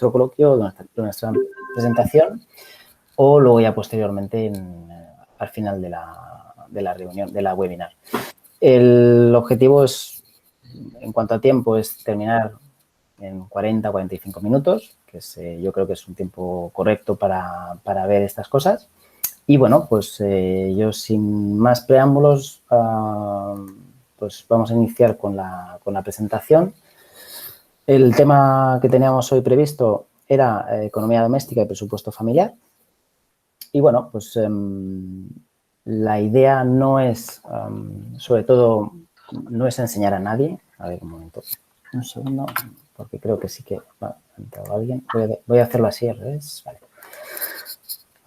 nuestro coloquio, de nuestra presentación, o luego ya posteriormente al final de la reunión, de la webinar. El objetivo es, en cuanto a tiempo, es terminar en 40-45 minutos, que yo creo que es un tiempo correcto para ver estas cosas. Y bueno, pues yo sin más preámbulos, pues vamos a iniciar con la presentación. El tema que teníamos hoy previsto era economía doméstica y presupuesto familiar. Y bueno, pues la idea no es, sobre todo, no es enseñar a nadie. A ver, un momento, un segundo, porque creo que sí que ha entrado alguien. Voy a hacerlo así al revés. Vale.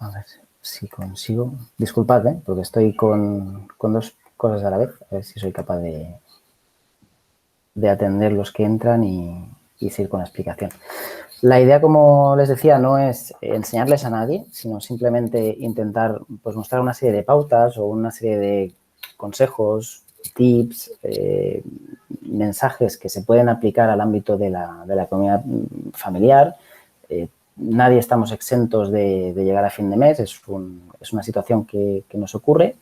A ver si consigo. Disculpad, porque estoy con dos cosas a la vez. A ver si soy capaz de atender los que entran y seguir con la explicación. La idea, como les decía, no es enseñarles a nadie, sino simplemente intentar pues, mostrar una serie de pautas o una serie de consejos, tips, mensajes que se pueden aplicar al ámbito de la economía familiar. Nadie estamos exentos de llegar a fin de mes, es una situación que nos ocurre.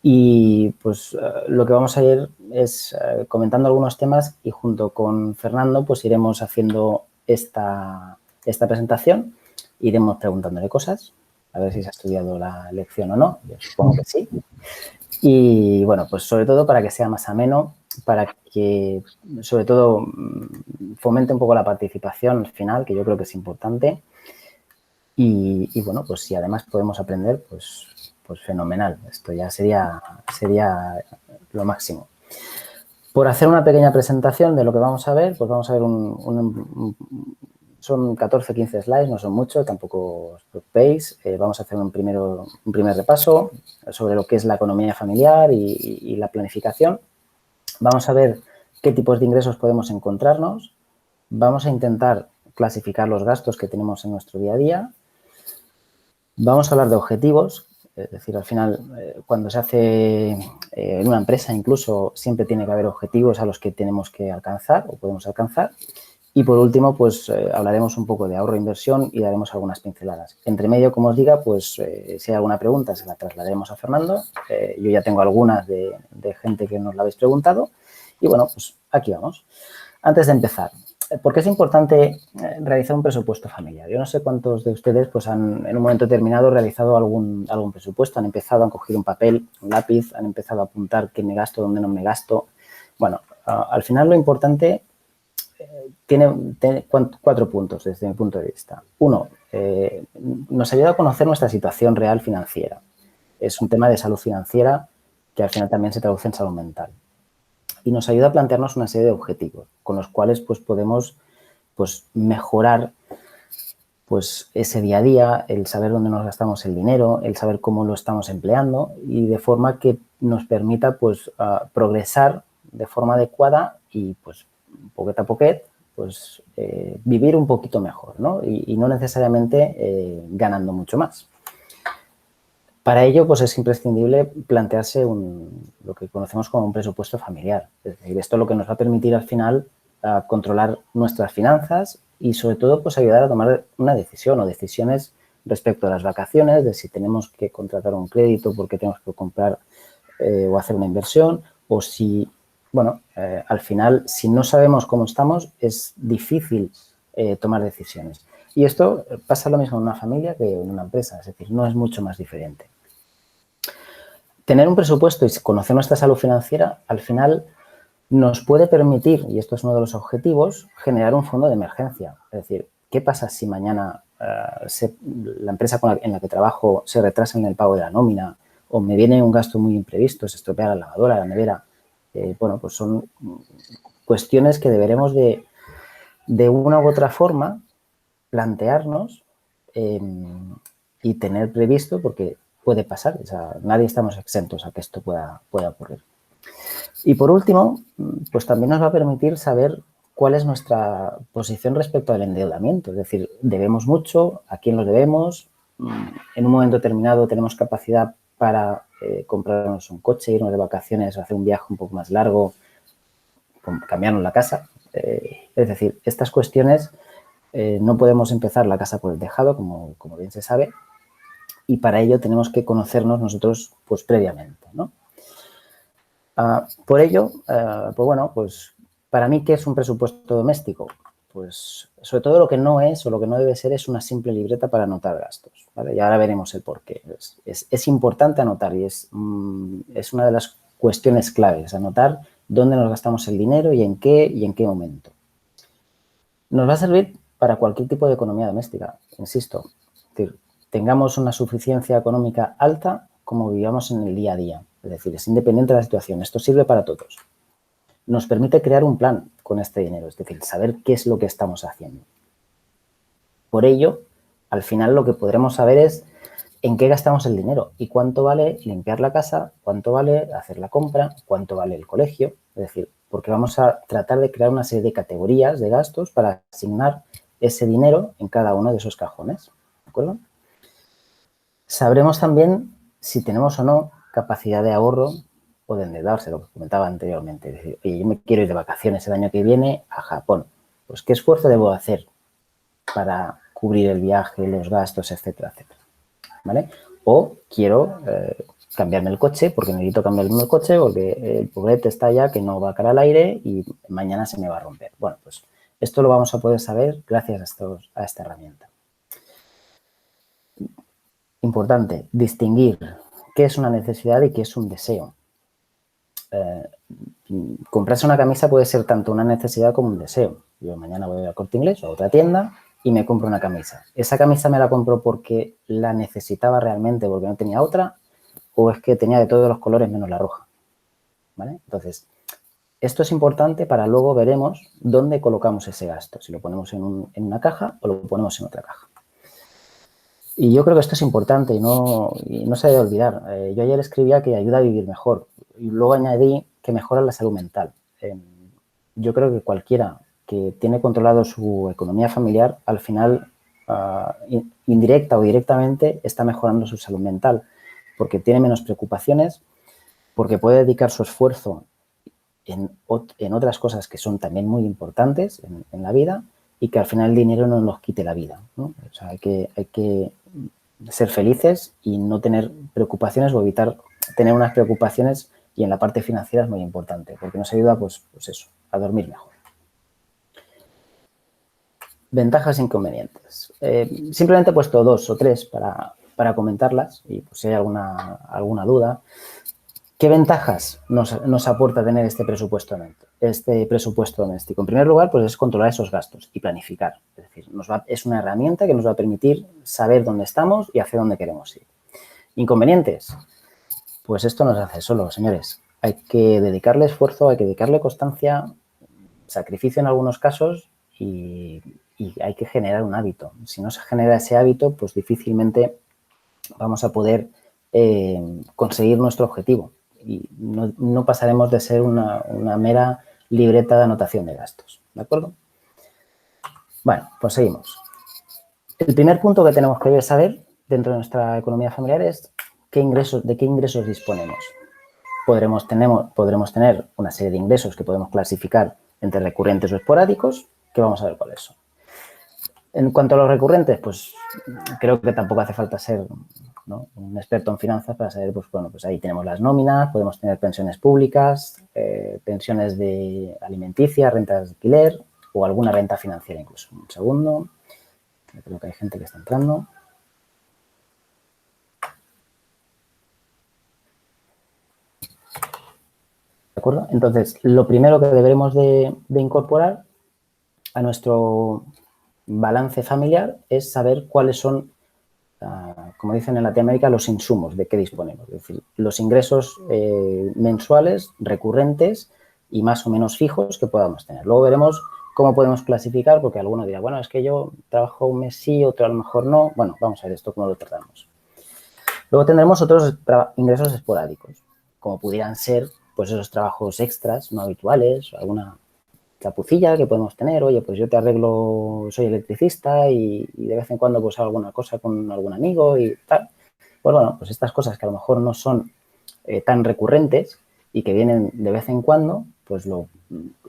Y pues lo que vamos a ir es comentando algunos temas y junto con Fernando pues iremos haciendo esta presentación, iremos preguntándole cosas, a ver si se ha estudiado la lección o no, yo supongo que sí. Y bueno, pues sobre todo para que sea más ameno, para que sobre todo fomente un poco la participación al final, que yo creo que es importante. Y bueno, pues si además podemos aprender, pues fenomenal. Esto ya sería lo máximo. Por hacer una pequeña presentación de lo que vamos a ver, pues vamos a ver son 14-15 slides, no son mucho, tampoco os preocupéis. Vamos a hacer un primer repaso sobre lo que es la economía familiar y la planificación. Vamos a ver qué tipos de ingresos podemos encontrarnos. Vamos a intentar clasificar los gastos que tenemos en nuestro día a día. Vamos a hablar de objetivos, es decir, al final, cuando se hace en una empresa incluso, siempre tiene que haber objetivos a los que tenemos que alcanzar o podemos alcanzar. Y por último, pues hablaremos un poco de ahorro e inversión y daremos algunas pinceladas. Entre medio, como os diga, pues si hay alguna pregunta se la trasladaremos a Fernando. Yo ya tengo algunas de gente que nos la habéis preguntado. Y bueno, pues aquí vamos. Antes de empezar, ¿por qué es importante realizar un presupuesto familiar? Yo no sé cuántos de ustedes pues han en un momento determinado realizado algún presupuesto, han cogido un papel, un lápiz, han empezado a apuntar qué me gasto, dónde no me gasto. Bueno, al final lo importante tiene 4 puntos desde mi punto de vista. Uno, nos ayuda a conocer nuestra situación real financiera. Es un tema de salud financiera que al final también se traduce en salud mental. Y nos ayuda a plantearnos una serie de objetivos con los cuales pues, podemos pues, mejorar pues, ese día a día, el saber dónde nos gastamos el dinero, el saber cómo lo estamos empleando y de forma que nos permita pues, progresar de forma adecuada y pues, poquet a poquet pues, vivir un poquito mejor, ¿no? Y no necesariamente ganando mucho más. Para ello, pues es imprescindible plantearse lo que conocemos como un presupuesto familiar. Es decir, esto es lo que nos va a permitir al final controlar nuestras finanzas y sobre todo pues ayudar a tomar una decisión o decisiones respecto a las vacaciones, de si tenemos que contratar un crédito porque tenemos que comprar o hacer una inversión o si, bueno, al final si no sabemos cómo estamos es difícil tomar decisiones. Y esto pasa lo mismo en una familia que en una empresa, es decir, no es mucho más diferente. Tener un presupuesto y conocer nuestra salud financiera, al final, nos puede permitir, y esto es uno de los objetivos, generar un fondo de emergencia. Es decir, ¿qué pasa si mañana la empresa en la que trabajo se retrasa en el pago de la nómina o me viene un gasto muy imprevisto, se estropea la lavadora, la nevera? Bueno, pues son cuestiones que deberemos de una u otra forma plantearnos y tener previsto porque puede pasar, o sea, nadie estamos exentos a que esto pueda ocurrir. Y por último, pues también nos va a permitir saber cuál es nuestra posición respecto al endeudamiento, es decir, debemos mucho, a quién lo debemos, en un momento determinado tenemos capacidad para comprarnos un coche, irnos de vacaciones o hacer un viaje un poco más largo, cambiarnos la casa, es decir, estas cuestiones No podemos empezar la casa por el tejado, como bien se sabe, y para ello tenemos que conocernos nosotros pues previamente, ¿no? Por ello, pues bueno, pues para mí, ¿qué es un presupuesto doméstico? Pues sobre todo lo que no es o lo que no debe ser es una simple libreta para anotar gastos, ¿vale? Y ahora veremos el porqué. Es importante anotar y es una de las cuestiones claves, anotar dónde nos gastamos el dinero y en qué momento. Nos va a servir para cualquier tipo de economía doméstica, insisto. Es decir, tengamos una suficiencia económica alta como vivamos en el día a día. Es decir, es independiente de la situación. Esto sirve para todos. Nos permite crear un plan con este dinero, es decir, saber qué es lo que estamos haciendo. Por ello, al final lo que podremos saber es en qué gastamos el dinero y cuánto vale limpiar la casa, cuánto vale hacer la compra, cuánto vale el colegio. Es decir, porque vamos a tratar de crear una serie de categorías de gastos para asignar ese dinero en cada uno de esos cajones. ¿De acuerdo? Sabremos también si tenemos o no capacidad de ahorro o de endeudarse, lo que comentaba anteriormente. Es decir, oye, yo me quiero ir de vacaciones el año que viene a Japón. Pues, ¿qué esfuerzo debo hacer para cubrir el viaje, los gastos, etcétera, etcétera? ¿Vale? O quiero cambiarme el coche porque necesito cambiarme el coche porque el pobrete está ya que no va a cara al aire y mañana se me va a romper. Bueno, pues esto lo vamos a poder saber gracias a esta herramienta. Importante, distinguir qué es una necesidad y qué es un deseo. Comprarse una camisa puede ser tanto una necesidad como un deseo. Yo mañana voy al Corte Inglés o a otra tienda y me compro una camisa. ¿Esa camisa me la compro porque la necesitaba realmente, porque no tenía otra? ¿O es que tenía de todos los colores menos la roja? ¿Vale? Entonces, esto es importante para luego veremos dónde colocamos ese gasto. Si lo ponemos en una caja o lo ponemos en otra caja. Y yo creo que esto es importante y no se debe olvidar. Yo ayer escribía que ayuda a vivir mejor y luego añadí que mejora la salud mental. Yo creo que cualquiera que tiene controlado su economía familiar, al final, indirecta o directamente, está mejorando su salud mental porque tiene menos preocupaciones, porque puede dedicar su esfuerzo en otras cosas que son también muy importantes en la vida y que al final el dinero no nos quite la vida, ¿no? O sea, hay que ser felices y no tener preocupaciones o evitar tener unas preocupaciones, y en la parte financiera es muy importante porque nos ayuda, pues eso, a dormir mejor. Ventajas e inconvenientes. Simplemente he puesto 2 o 3 para comentarlas y pues si hay alguna duda. ¿Qué ventajas nos aporta tener este presupuesto doméstico? En primer lugar, pues es controlar esos gastos y planificar. Es decir, es una herramienta que nos va a permitir saber dónde estamos y hacia dónde queremos ir. Inconvenientes. Pues esto no se hace solo, señores. Hay que dedicarle esfuerzo, hay que dedicarle constancia, sacrificio en algunos casos y hay que generar un hábito. Si no se genera ese hábito, pues difícilmente vamos a poder conseguir nuestro objetivo y no pasaremos de ser una mera libreta de anotación de gastos. ¿De acuerdo? Bueno, pues seguimos. El primer punto que tenemos que saber dentro de nuestra economía familiar es de qué ingresos disponemos. Podremos tener una serie de ingresos que podemos clasificar entre recurrentes o esporádicos, que vamos a ver cuáles son. En cuanto a los recurrentes, pues creo que tampoco hace falta ser, ¿no?, un experto en finanzas para saber, pues bueno, pues ahí tenemos las nóminas, podemos tener pensiones públicas, pensiones de alimenticia, rentas de alquiler o alguna renta financiera incluso. Un segundo, creo que hay gente que está entrando. ¿De acuerdo? Entonces, lo primero que deberemos de incorporar a nuestro balance familiar es saber cuáles son, como dicen en Latinoamérica, los insumos de que disponemos. Es decir, los ingresos mensuales, recurrentes y más o menos fijos que podamos tener. Luego veremos cómo podemos clasificar, porque alguno dirá, bueno, es que yo trabajo un mes sí, otro a lo mejor no. Bueno, vamos a ver esto cómo lo tratamos. Luego tendremos otros ingresos esporádicos, como pudieran ser pues esos trabajos extras no habituales, alguna chapucilla que podemos tener. Oye, pues yo te arreglo, soy electricista y de vez en cuando pues hago alguna cosa con algún amigo y tal. Pues bueno, pues estas cosas que a lo mejor no son tan recurrentes y que vienen de vez en cuando, pues lo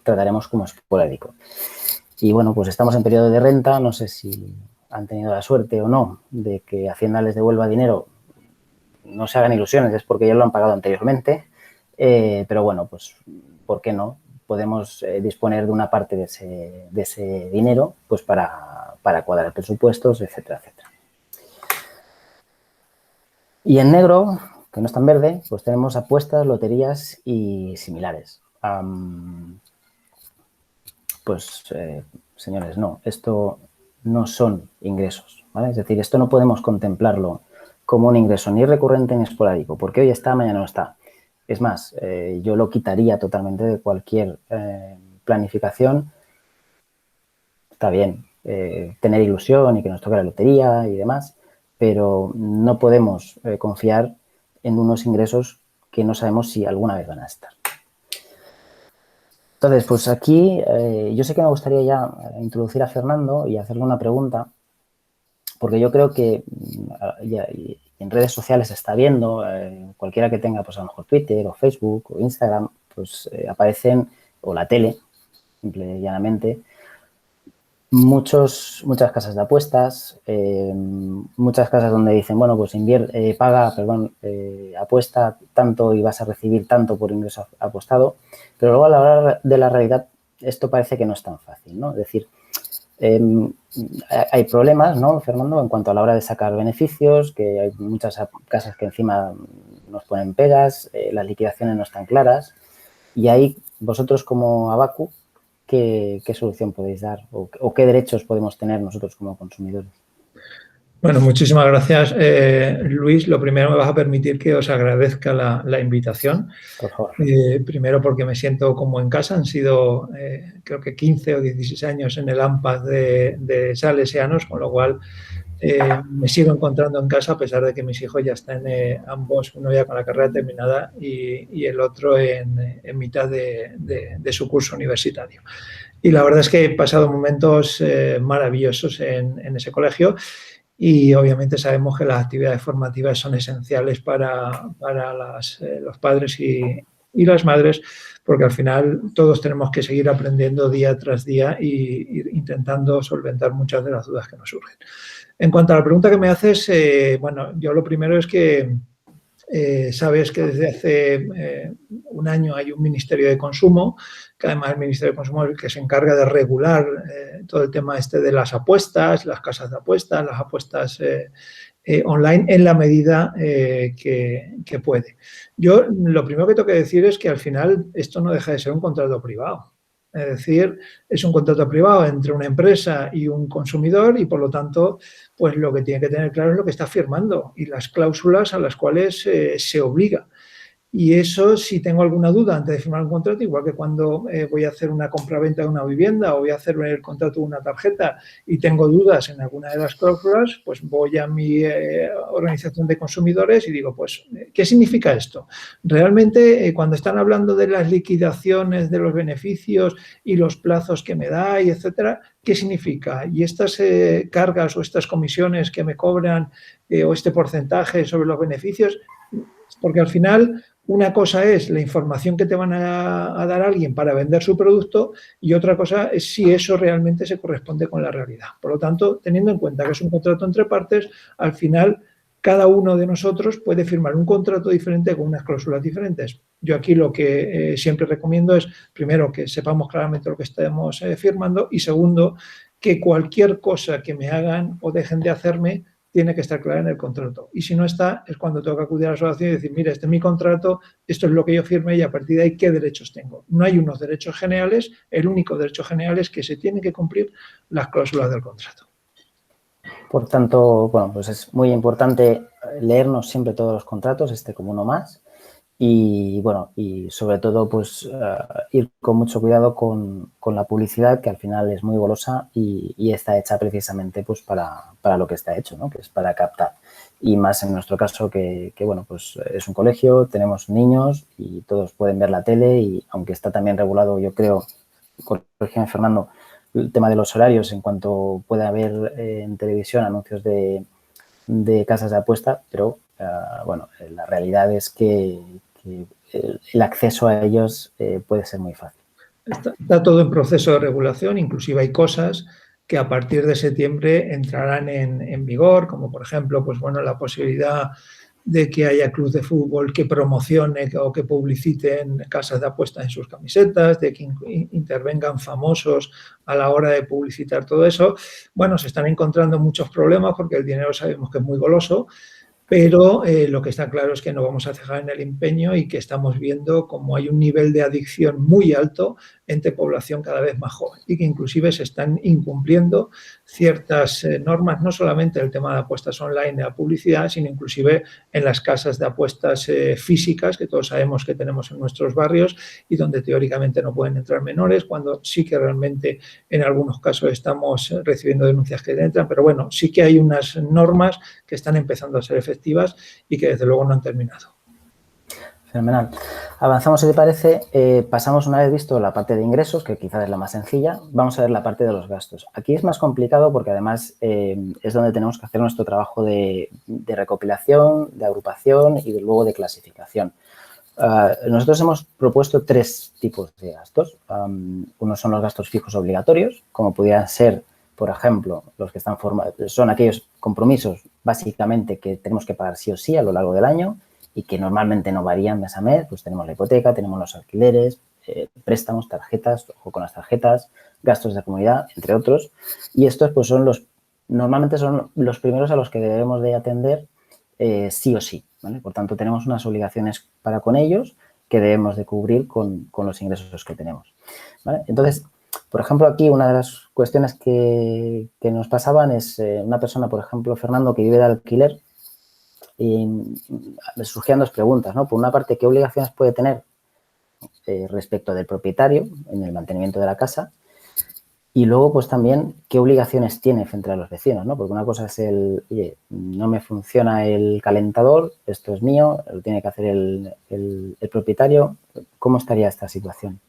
trataremos como esporádico. Y bueno, pues estamos en periodo de renta, no sé si han tenido la suerte o no de que Hacienda les devuelva dinero, no se hagan ilusiones, es porque ya lo han pagado anteriormente, pero bueno, pues ¿por qué no? Podemos disponer de una parte de ese dinero pues para cuadrar presupuestos, etcétera, etcétera. Y en negro, que no está en verde, pues tenemos apuestas, loterías y similares. Señores, no, esto no son ingresos, ¿vale? Es decir, esto no podemos contemplarlo como un ingreso ni recurrente ni esporádico, porque hoy está, mañana no está. Es más, yo lo quitaría totalmente de cualquier planificación. Está bien tener ilusión y que nos toque la lotería y demás, pero no podemos confiar en unos ingresos que no sabemos si alguna vez van a estar. Entonces, pues aquí yo sé que me gustaría ya introducir a Fernando y hacerle una pregunta, porque yo creo que ya en redes sociales se está viendo, cualquiera que tenga pues a lo mejor Twitter o Facebook o Instagram, pues aparecen, o la tele, simple y llanamente, muchas casas de apuestas, muchas casas donde dicen, bueno, pues apuesta tanto y vas a recibir tanto por ingreso apostado, pero luego a la hora de la realidad esto parece que no es tan fácil, ¿no? Es decir, hay problemas, ¿no, Fernando?, en cuanto a la hora de sacar beneficios, que hay muchas casas que encima nos ponen pegas, las liquidaciones no están claras, y ahí vosotros como Abacus, ¿qué solución podéis dar o qué derechos podemos tener nosotros como consumidores? Bueno, muchísimas gracias, Luis. Lo primero, me vas a permitir que os agradezca la invitación. Por favor. Primero porque me siento como en casa. Han sido, creo que 15 o 16 años en el AMPA de Salesianos, con lo cual me sigo encontrando en casa a pesar de que mis hijos ya están ambos, uno ya con la carrera terminada y el otro en mitad de su curso universitario. Y la verdad es que he pasado momentos maravillosos en ese colegio. Y obviamente sabemos que las actividades formativas son esenciales para los padres y las madres, porque al final todos tenemos que seguir aprendiendo día tras día e intentando solventar muchas de las dudas que nos surgen. En cuanto a la pregunta que me haces, bueno, yo lo primero es que sabes que desde hace un año hay un Ministerio de Consumo, que además el Ministerio de Consumo es el que se encarga de regular todo el tema este de las apuestas, las casas de apuestas, las apuestas online en la medida que puede. Yo lo primero que tengo que decir es que al final esto no deja de ser un contrato privado. Es decir, es un contrato privado entre una empresa y un consumidor y, por lo tanto, pues lo que tiene que tener claro es lo que está firmando y las cláusulas a las cuales se obliga. Y eso, si tengo alguna duda antes de firmar un contrato, igual que cuando voy a hacer una compraventa de una vivienda o voy a hacer el contrato de una tarjeta y tengo dudas en alguna de las cláusulas, pues voy a mi organización de consumidores y digo, pues, ¿qué significa esto? Realmente, cuando están hablando de las liquidaciones de los beneficios y los plazos que me da y etcétera, ¿qué significa? Y estas cargas o estas comisiones que me cobran o este porcentaje sobre los beneficios, porque al final una cosa es la información que te van a dar alguien para vender su producto y otra cosa es si eso realmente se corresponde con la realidad. Por lo tanto, teniendo en cuenta que es un contrato entre partes, al final cada uno de nosotros puede firmar un contrato diferente con unas cláusulas diferentes. Yo aquí lo que siempre recomiendo es, primero, que sepamos claramente lo que estemos firmando y, segundo, que cualquier cosa que me hagan o dejen de hacerme tiene que estar clara en el contrato. Y si no está, es cuando tengo que acudir a la asociación y decir, mira, este es mi contrato, esto es lo que yo firmé y a partir de ahí, ¿qué derechos tengo? No hay unos derechos generales, el único derecho general es que se tienen que cumplir las cláusulas del contrato. Por tanto, bueno, pues es muy importante leernos siempre todos los contratos, como uno más, y bueno, y sobre todo pues ir con mucho cuidado con la publicidad, que al final es muy golosa y está hecha precisamente pues para lo que está hecho, ¿no? Que es para captar. Y más en nuestro caso que bueno, pues es un colegio, tenemos niños y todos pueden ver la tele y aunque está también regulado, yo creo, corrígeme Fernando, el tema de los horarios en cuanto pueda haber en televisión anuncios de casas de apuesta, pero bueno, la realidad es que el acceso a ellos puede ser muy fácil. Está todo en proceso de regulación, inclusive hay cosas que a partir de septiembre entrarán en vigor, como por ejemplo, pues bueno, la posibilidad de que haya clubes de fútbol que promocione o que publiciten casas de apuestas en sus camisetas, de que intervengan famosos a la hora de publicitar todo eso. Bueno, se están encontrando muchos problemas porque el dinero sabemos que es muy goloso, pero lo que está claro es que no vamos a cejar en el empeño y que estamos viendo como hay un nivel de adicción muy alto entre población cada vez más joven y que inclusive se están incumpliendo ciertas normas, no solamente el tema de apuestas online y la publicidad, sino inclusive en las casas de apuestas físicas que todos sabemos que tenemos en nuestros barrios y donde teóricamente no pueden entrar menores, cuando sí que realmente en algunos casos estamos recibiendo denuncias que entran, pero bueno, sí que hay unas normas que están empezando a ser efectivas y que desde luego no han terminado. Fenomenal. Avanzamos, si te parece, pasamos una vez visto la parte de ingresos, que quizás es la más sencilla, vamos a ver la parte de los gastos. Aquí es más complicado porque además es donde tenemos que hacer nuestro trabajo de recopilación, de agrupación y luego de clasificación. Nosotros hemos propuesto 3 tipos de gastos. Unos son los gastos fijos obligatorios, como pudieran ser, por ejemplo, los que están son aquellos compromisos básicamente que tenemos que pagar sí o sí a lo largo del año y que normalmente no varían mes a mes. Pues tenemos la hipoteca, tenemos los alquileres, préstamos, tarjetas, ojo con las tarjetas, gastos de comunidad, entre otros. Y estos pues normalmente son los primeros a los que debemos de atender sí o sí, ¿vale? Por tanto, tenemos unas obligaciones para con ellos que debemos de cubrir con los ingresos que tenemos, ¿vale? Entonces, por ejemplo, aquí una de las cuestiones que nos pasaban es una persona, por ejemplo, Fernando, que vive de alquiler, y me surgían 2 preguntas, ¿no? Por una parte, ¿qué obligaciones puede tener respecto del propietario en el mantenimiento de la casa? Y luego, pues también, ¿qué obligaciones tiene frente a los vecinos, ¿no? Porque una cosa es oye, no me funciona el calentador, esto es mío, lo tiene que hacer el propietario. ¿Cómo estaría esta situación?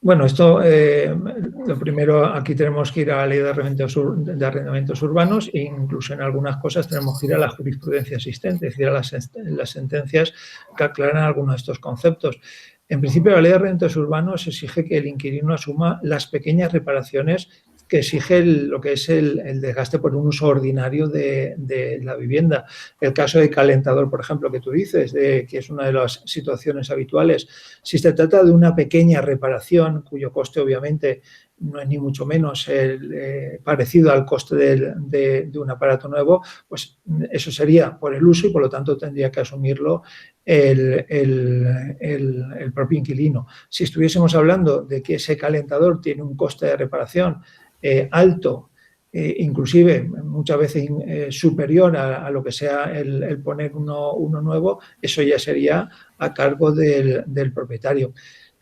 Bueno, esto, lo primero, aquí tenemos que ir a la ley de arrendamientos urbanos e incluso en algunas cosas tenemos que ir a la jurisprudencia existente, es decir, a las sentencias que aclaran algunos de estos conceptos. En principio, la ley de arrendamientos urbanos exige que el inquilino asuma las pequeñas reparaciones que exige lo que es el desgaste por un uso ordinario de la vivienda. El caso de calentador, por ejemplo, que tú dices, que es una de las situaciones habituales, si se trata de una pequeña reparación, cuyo coste obviamente no es ni mucho menos parecido al coste de un aparato nuevo, pues eso sería por el uso y por lo tanto tendría que asumirlo el propio inquilino. Si estuviésemos hablando de que ese calentador tiene un coste de reparación alto, inclusive muchas veces superior a lo que sea el poner uno nuevo, eso ya sería a cargo del propietario.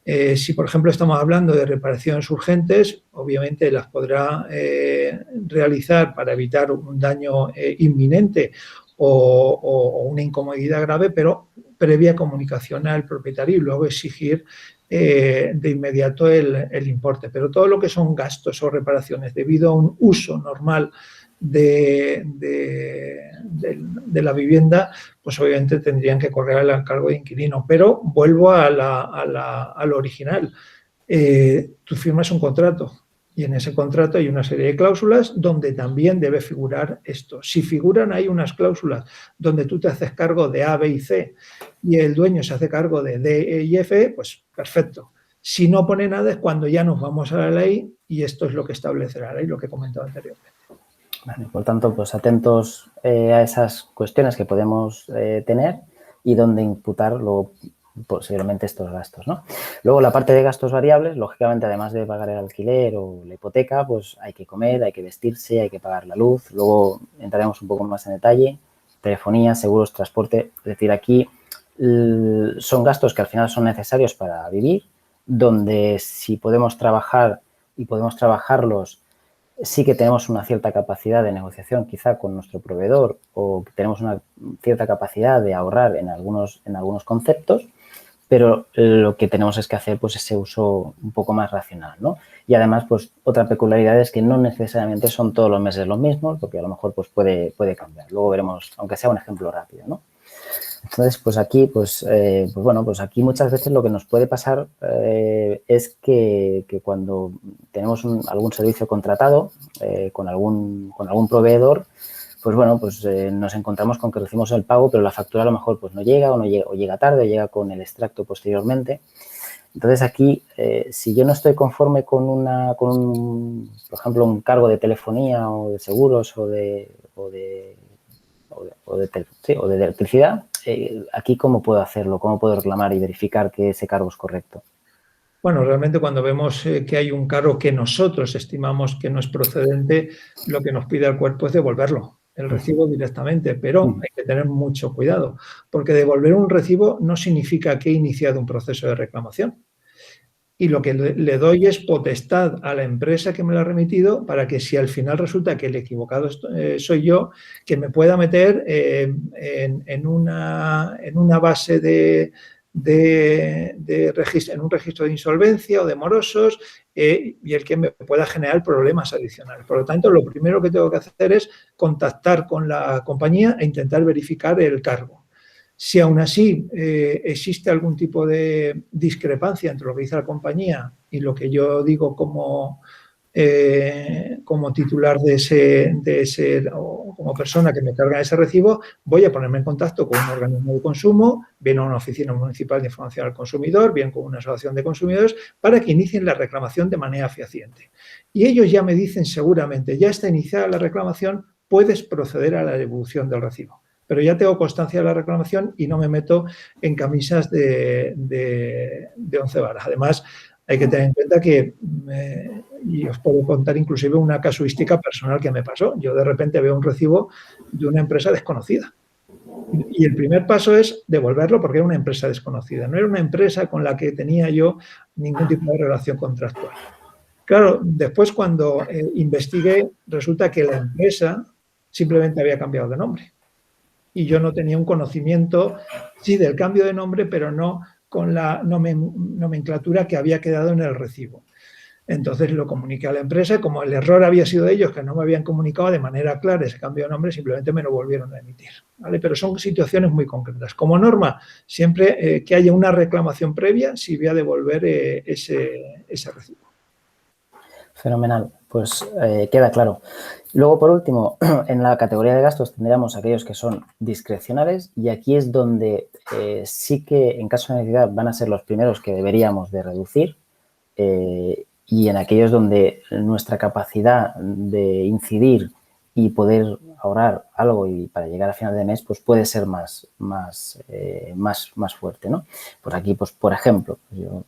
Si, por ejemplo, estamos hablando de reparaciones urgentes, obviamente las podrá realizar para evitar un daño inminente o una incomodidad grave, pero previa comunicación al propietario y luego exigir de inmediato el importe. Pero todo lo que son gastos o reparaciones debido a un uso normal de la vivienda, pues obviamente tendrían que correr al cargo de inquilino. Pero vuelvo a lo original. Tú firmas un contrato y en ese contrato hay una serie de cláusulas donde también debe figurar esto. Si figuran ahí unas cláusulas donde tú te haces cargo de A, B y C y el dueño se hace cargo de D, E y F, pues perfecto. Si no pone nada es cuando ya nos vamos a la ley y esto es lo que establece la ley, lo que he comentado anteriormente. Vale, por tanto, pues atentos a esas cuestiones que podemos tener y donde imputar luego posiblemente estos gastos, ¿no? Luego, la parte de gastos variables, lógicamente, además de pagar el alquiler o la hipoteca, pues hay que comer, hay que vestirse, hay que pagar la luz. Luego entraremos un poco más en detalle, telefonía, seguros, transporte. Es decir, aquí son gastos que al final son necesarios para vivir, donde si podemos trabajar y podemos trabajarlos, sí que tenemos una cierta capacidad de negociación quizá con nuestro proveedor o tenemos una cierta capacidad de ahorrar en algunos conceptos, pero lo que tenemos es que hacer pues ese uso un poco más racional, ¿no? Y además, pues otra peculiaridad es que no necesariamente son todos los meses los mismos, porque a lo mejor pues puede cambiar. Luego veremos, aunque sea un ejemplo rápido, ¿no? Entonces, pues aquí, bueno, pues aquí muchas veces lo que nos puede pasar es que cuando tenemos algún servicio contratado con algún proveedor, pues bueno, pues nos encontramos con que recibimos el pago, pero la factura a lo mejor pues no llega o llega tarde o llega con el extracto posteriormente. Entonces aquí, si yo no estoy conforme con por ejemplo, un cargo de telefonía o de seguros o de electricidad, aquí ¿cómo puedo hacerlo? ¿Cómo puedo reclamar y verificar que ese cargo es correcto? Bueno, realmente cuando vemos que hay un cargo que nosotros estimamos que no es procedente, lo que nos pide el cuerpo es devolverlo, el recibo directamente, pero hay que tener mucho cuidado, porque devolver un recibo no significa que he iniciado un proceso de reclamación. Y lo que le doy es potestad a la empresa que me lo ha remitido para que si al final resulta que el equivocado soy yo, que me pueda meter en una base de registro, en un registro de insolvencia o de morosos y el que me pueda generar problemas adicionales. Por lo tanto, lo primero que tengo que hacer es contactar con la compañía e intentar verificar el cargo. Si aún así existe algún tipo de discrepancia entre lo que dice la compañía y lo que yo digo como titular de ese o como persona que me carga ese recibo, voy a ponerme en contacto con un organismo de consumo, bien a una oficina municipal de información al consumidor, bien con una asociación de consumidores, para que inicien la reclamación de manera fehaciente. Y ellos ya me dicen seguramente, ya está iniciada la reclamación, puedes proceder a la devolución del recibo. Pero ya tengo constancia de la reclamación y no me meto en camisas de 11 varas. Además, hay que tener en cuenta que, y os puedo contar inclusive una casuística personal que me pasó. Yo de repente veo un recibo de una empresa desconocida. Y el primer paso es devolverlo porque era una empresa desconocida. No era una empresa con la que tenía yo ningún tipo de relación contractual. Claro, después cuando investigué, resulta que la empresa simplemente había cambiado de nombre. Y yo no tenía un conocimiento, sí, del cambio de nombre, pero no con la nomenclatura que había quedado en el recibo. Entonces lo comuniqué a la empresa, como el error había sido de ellos, que no me habían comunicado de manera clara ese cambio de nombre, simplemente me lo volvieron a emitir, ¿vale? Pero son situaciones muy concretas. Como norma, siempre que haya una reclamación previa, sí voy a devolver ese recibo. Fenomenal, pues queda claro. Luego, por último, en la categoría de gastos tendríamos aquellos que son discrecionales y aquí es donde sí que en caso de necesidad van a ser los primeros que deberíamos de reducir y en aquellos donde nuestra capacidad de incidir y poder ahorrar algo y para llegar a final de mes pues puede ser más fuerte, ¿no? Pues aquí, pues por ejemplo, yo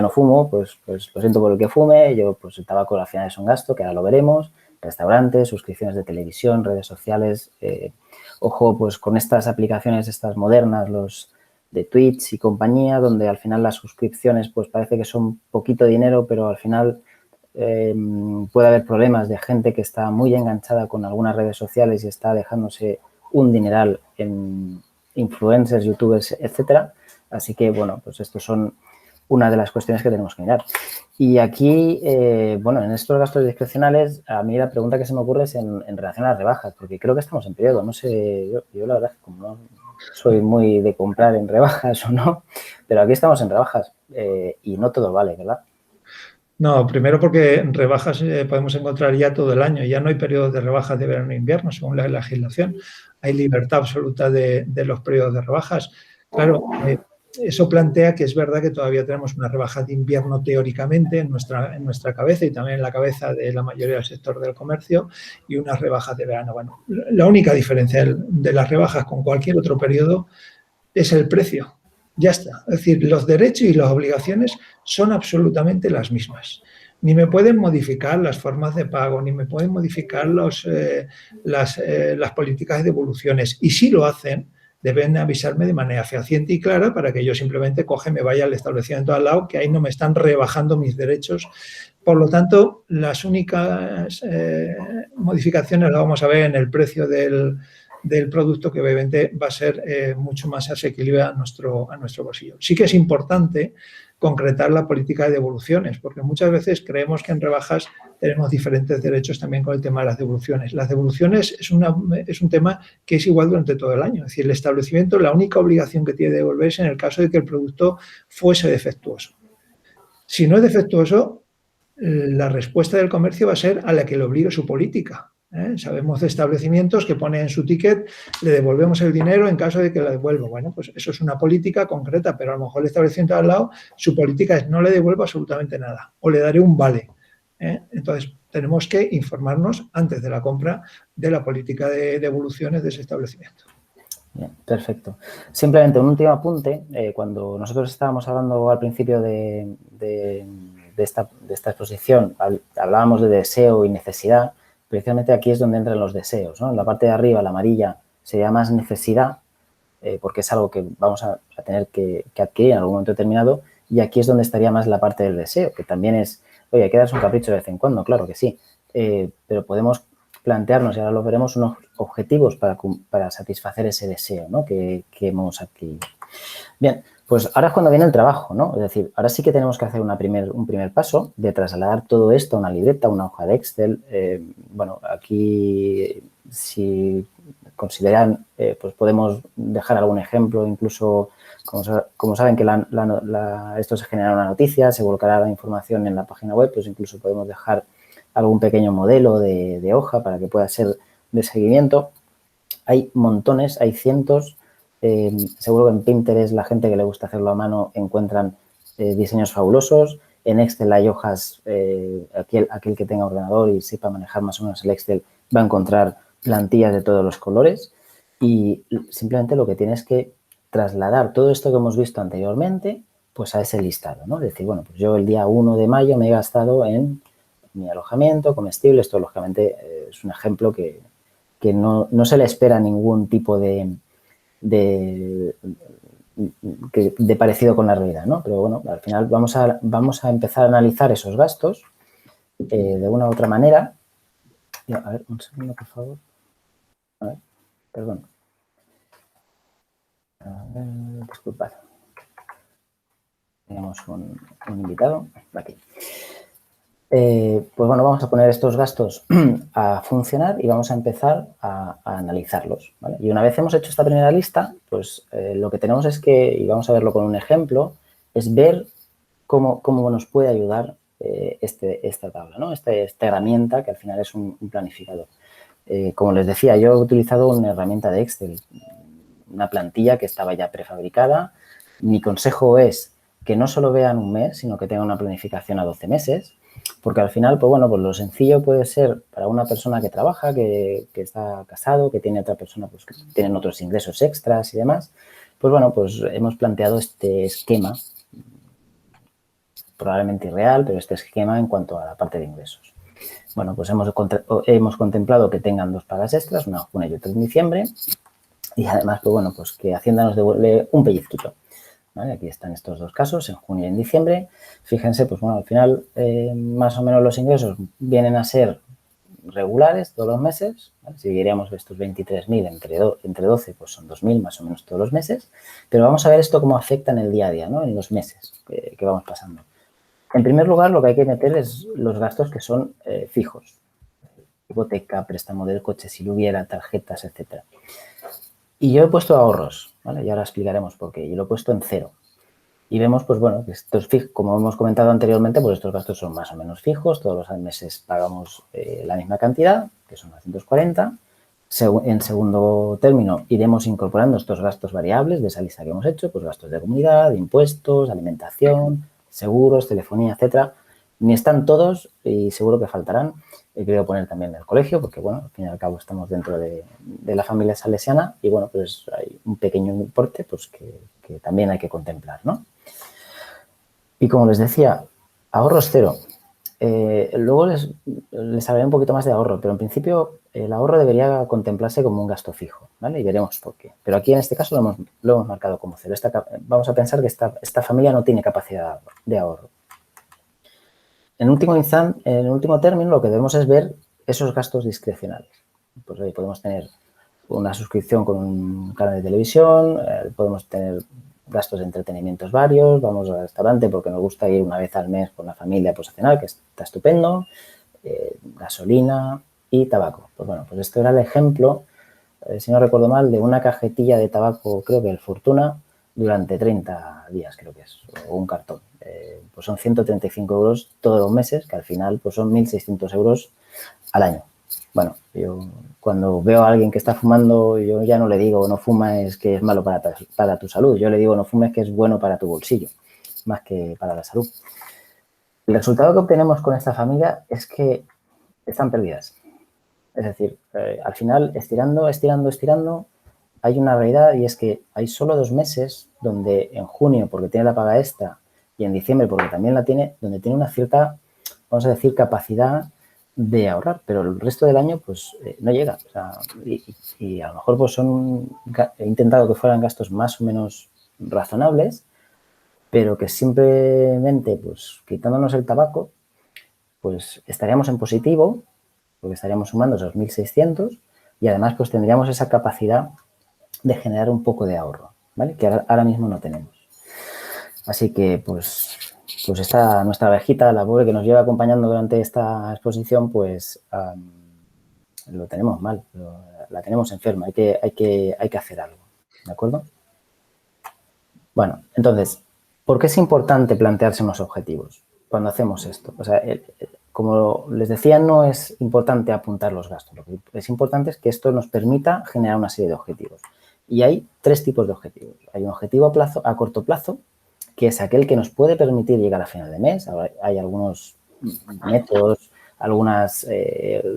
no fumo, pues lo siento por el que fume, pues el tabaco al final es un gasto, que ahora lo veremos, restaurantes, suscripciones de televisión, redes sociales, ojo, pues con estas aplicaciones, estas modernas, los de Twitch y compañía, donde al final las suscripciones pues parece que son poquito dinero, pero al final puede haber problemas de gente que está muy enganchada con algunas redes sociales y está dejándose un dineral en influencers, youtubers, etcétera. Así que, bueno, pues estos son una de las cuestiones que tenemos que mirar. Y aquí, bueno, en estos gastos discrecionales, a mí la pregunta que se me ocurre es en relación a las rebajas, porque creo que estamos en periodo. No sé, yo la verdad es que como no soy muy de comprar en rebajas o no, pero aquí estamos en rebajas y no todo vale, ¿verdad? No, primero porque en rebajas podemos encontrar ya todo el año. Ya no hay periodos de rebajas de verano e invierno, según la legislación. Hay libertad absoluta de los periodos de rebajas. Claro, eso plantea que es verdad que todavía tenemos una rebaja de invierno teóricamente en nuestra cabeza y también en la cabeza de la mayoría del sector del comercio y unas rebajas de verano. Bueno, la única diferencia de las rebajas con cualquier otro periodo es el precio. Ya está. Es decir, los derechos y las obligaciones son absolutamente las mismas. Ni me pueden modificar las formas de pago, ni me pueden modificar las políticas de devoluciones. Y si lo hacen, deben avisarme de manera fehaciente y clara para que yo simplemente coge, me vaya al establecimiento al lado, que ahí no me están rebajando mis derechos. Por lo tanto, las únicas modificaciones las vamos a ver en el precio del del producto, que obviamente va a ser mucho más asequible a nuestro bolsillo. Sí que es importante concretar la política de devoluciones, porque muchas veces creemos que en rebajas tenemos diferentes derechos también con el tema de las devoluciones. Las devoluciones es un tema que es igual durante todo el año. Es decir, el establecimiento, la única obligación que tiene de devolver es en el caso de que el producto fuese defectuoso. Si no es defectuoso, la respuesta del comercio va a ser a la que le obligue su política. Sabemos de establecimientos que ponen en su ticket, le devolvemos el dinero en caso de que lo devuelva. Bueno, pues eso es una política concreta, pero a lo mejor el establecimiento de al lado, su política es no le devuelvo absolutamente nada o le daré un vale. Entonces, tenemos que informarnos antes de la compra de la política de devoluciones de ese establecimiento. Bien, perfecto. Simplemente un último apunte. Cuando nosotros estábamos hablando al principio de esta exposición, hablábamos de deseo y necesidad. Precisamente aquí es donde entran los deseos, ¿no? En la parte de arriba, la amarilla, sería más necesidad, porque es algo que vamos a tener que adquirir en algún momento determinado, y aquí es donde estaría más la parte del deseo, que también es, oye, hay que darse un capricho de vez en cuando, claro que sí, pero podemos plantearnos, y ahora lo veremos, unos objetivos para satisfacer ese deseo, ¿no? que hemos adquirido. Bien, pues ahora es cuando viene el trabajo, ¿no? Es decir, ahora sí que tenemos que hacer un primer paso de trasladar todo esto a una libreta, a una hoja de Excel. Bueno, aquí si consideran, pues podemos dejar algún ejemplo, incluso como saben que esto se genera una noticia, se volcará la información en la página web, pues incluso podemos dejar algún pequeño modelo de hoja para que pueda ser de seguimiento. Hay montones, hay cientos. Seguro que en Pinterest la gente que le gusta hacerlo a mano encuentran diseños fabulosos. En Excel hay hojas, aquel que tenga ordenador y sepa manejar más o menos el Excel va a encontrar plantillas de todos los colores y simplemente lo que tienes es que trasladar todo esto que hemos visto anteriormente pues a ese listado, ¿no? Es decir, bueno, pues yo el día 1 de mayo me he gastado en mi alojamiento, comestibles, esto lógicamente es un ejemplo que no se le espera ningún tipo de parecido con la realidad, ¿no? Pero bueno, al final vamos a empezar a analizar esos gastos de una u otra manera. A ver, un segundo, por favor. A ver, perdón. Disculpad. Tenemos un invitado aquí. Pues bueno, vamos a poner estos gastos a funcionar y vamos a empezar a analizarlos, ¿vale? Y una vez hemos hecho esta primera lista, pues lo que tenemos es que, y vamos a verlo con un ejemplo, es ver cómo nos puede ayudar esta tabla, ¿no? Esta herramienta que al final es un planificador. Como les decía, yo he utilizado una herramienta de Excel, una plantilla que estaba ya prefabricada. Mi consejo es que no solo vean un mes, sino que tengan una planificación a 12 meses. Porque al final, pues bueno, pues lo sencillo puede ser para una persona que trabaja, que está casado, que tiene otra persona, pues que tienen otros ingresos extras y demás. Pues bueno, pues hemos planteado este esquema, probablemente irreal, pero este esquema en cuanto a la parte de ingresos. Bueno, pues hemos contemplado que tengan 2 pagas extras, una en junio y otra en diciembre. Y además, pues bueno, pues que Hacienda nos devuelve un pellizquito. ¿Vale? Aquí están estos 2 casos, en junio y en diciembre. Fíjense, pues bueno, al final más o menos los ingresos vienen a ser regulares todos los meses, ¿vale? Si diríamos estos 23.000 entre 12, pues son 2.000 más o menos todos los meses. Pero vamos a ver esto cómo afecta en el día a día, ¿no? En los meses que vamos pasando. En primer lugar, lo que hay que meter es los gastos que son fijos. Hipoteca, préstamo del coche, si lo hubiera, tarjetas, etcétera. Y yo he puesto ahorros, ¿vale? Y ahora explicaremos por qué. Yo lo he puesto en 0. Y vemos, pues bueno, que estos fijos, como hemos comentado anteriormente, pues estos gastos son más o menos fijos. Todos los meses pagamos la misma cantidad, que son 240. En segundo término, iremos incorporando estos gastos variables de esa lista que hemos hecho, pues gastos de comunidad, impuestos, alimentación, seguros, telefonía, etcétera. Ni están todos y seguro que faltarán. He querido poner también el colegio porque, bueno, al fin y al cabo estamos dentro de la familia salesiana y, bueno, pues hay un pequeño importe pues que también hay que contemplar, ¿no? Y como les decía, ahorros 0. Luego les hablaré un poquito más de ahorro, pero en principio el ahorro debería contemplarse como un gasto fijo, ¿vale? Y veremos por qué. Pero aquí en este caso lo hemos marcado como 0. Vamos a pensar que esta familia no tiene capacidad de ahorro. En último término, lo que debemos es ver esos gastos discrecionales. Pues ahí podemos tener una suscripción con un canal de televisión, podemos tener gastos de entretenimientos varios, vamos al restaurante porque nos gusta ir una vez al mes con la familia pues, a cenar, que está estupendo, gasolina y tabaco. Pues bueno, pues esto era el ejemplo, si no recuerdo mal, de una cajetilla de tabaco, creo que el Fortuna, durante 30 días, creo que es, o un cartón. Pues son 135 euros todos los meses, que al final pues son 1.600 euros al año. Bueno, yo cuando veo a alguien que está fumando, yo ya no le digo no fumes que es malo para tu salud, yo le digo no fumes que es bueno para tu bolsillo, más que para la salud. El resultado que obtenemos con esta familia es que están perdidas. Es decir, al final, estirando, hay una realidad y es que hay solo 2 meses donde en junio, porque tiene la paga extra, y en diciembre, porque también la tiene, donde tiene una cierta, vamos a decir, capacidad de ahorrar, pero el resto del año pues no llega. O sea, y a lo mejor pues he intentado que fueran gastos más o menos razonables, pero que simplemente pues quitándonos el tabaco, pues estaríamos en positivo, porque estaríamos sumando esos 1.600 y además pues tendríamos esa capacidad de generar un poco de ahorro, ¿vale? Que ahora mismo no tenemos. Así que pues esta nuestra abejita, la pobre que nos lleva acompañando durante esta exposición, pues lo tenemos mal, la tenemos enferma, hay que hacer algo, ¿de acuerdo? Bueno, entonces, ¿por qué es importante plantearse unos objetivos cuando hacemos esto? O sea, como les decía, no es importante apuntar los gastos. Lo que es importante es que esto nos permita generar una serie de objetivos. Y hay 3 tipos de objetivos. Hay un objetivo a corto plazo, que es aquel que nos puede permitir llegar a final de mes. Ahora hay algunos métodos, algunas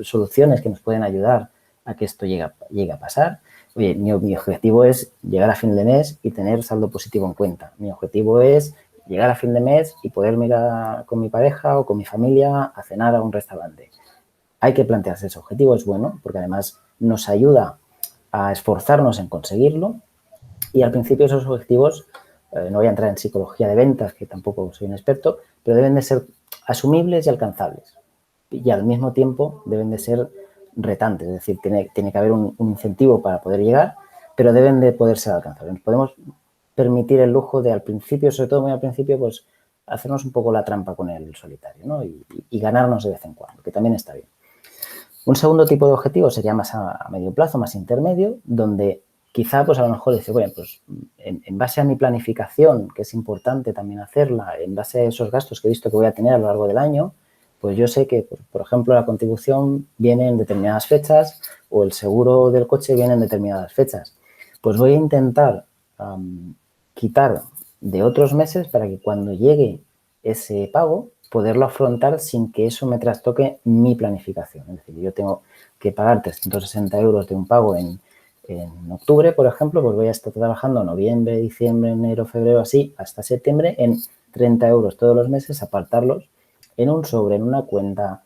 soluciones que nos pueden ayudar a que esto llegue a pasar. Oye, mi objetivo es llegar a fin de mes y tener saldo positivo en cuenta. Mi objetivo es llegar a fin de mes y poderme ir con mi pareja o con mi familia a cenar a un restaurante. Hay que plantearse ese objetivo, es bueno, porque además nos ayuda a esforzarnos en conseguirlo y al principio esos objetivos, no voy a entrar en psicología de ventas, que tampoco soy un experto, pero deben de ser asumibles y alcanzables. Y al mismo tiempo deben de ser retantes, es decir, tiene que haber un incentivo para poder llegar, pero deben de poder ser alcanzables. Nos podemos permitir el lujo de al principio, sobre todo muy al principio, pues hacernos un poco la trampa con el solitario, ¿no? Y ganarnos de vez en cuando, que también está bien. Un segundo tipo de objetivo sería más a medio plazo, más intermedio, donde quizá pues a lo mejor dice, bueno, pues en base a mi planificación, que es importante también hacerla, en base a esos gastos que he visto que voy a tener a lo largo del año, pues yo sé que, por ejemplo, la contribución viene en determinadas fechas o el seguro del coche viene en determinadas fechas. Pues voy a intentar quitar de otros meses para que cuando llegue ese pago poderlo afrontar sin que eso me trastoque mi planificación. Es decir, yo tengo que pagar 360 euros de un pago en octubre, por ejemplo, pues voy a estar trabajando noviembre, diciembre, enero, febrero, así, hasta septiembre, en 30 euros todos los meses, apartarlos en un sobre, en una cuenta,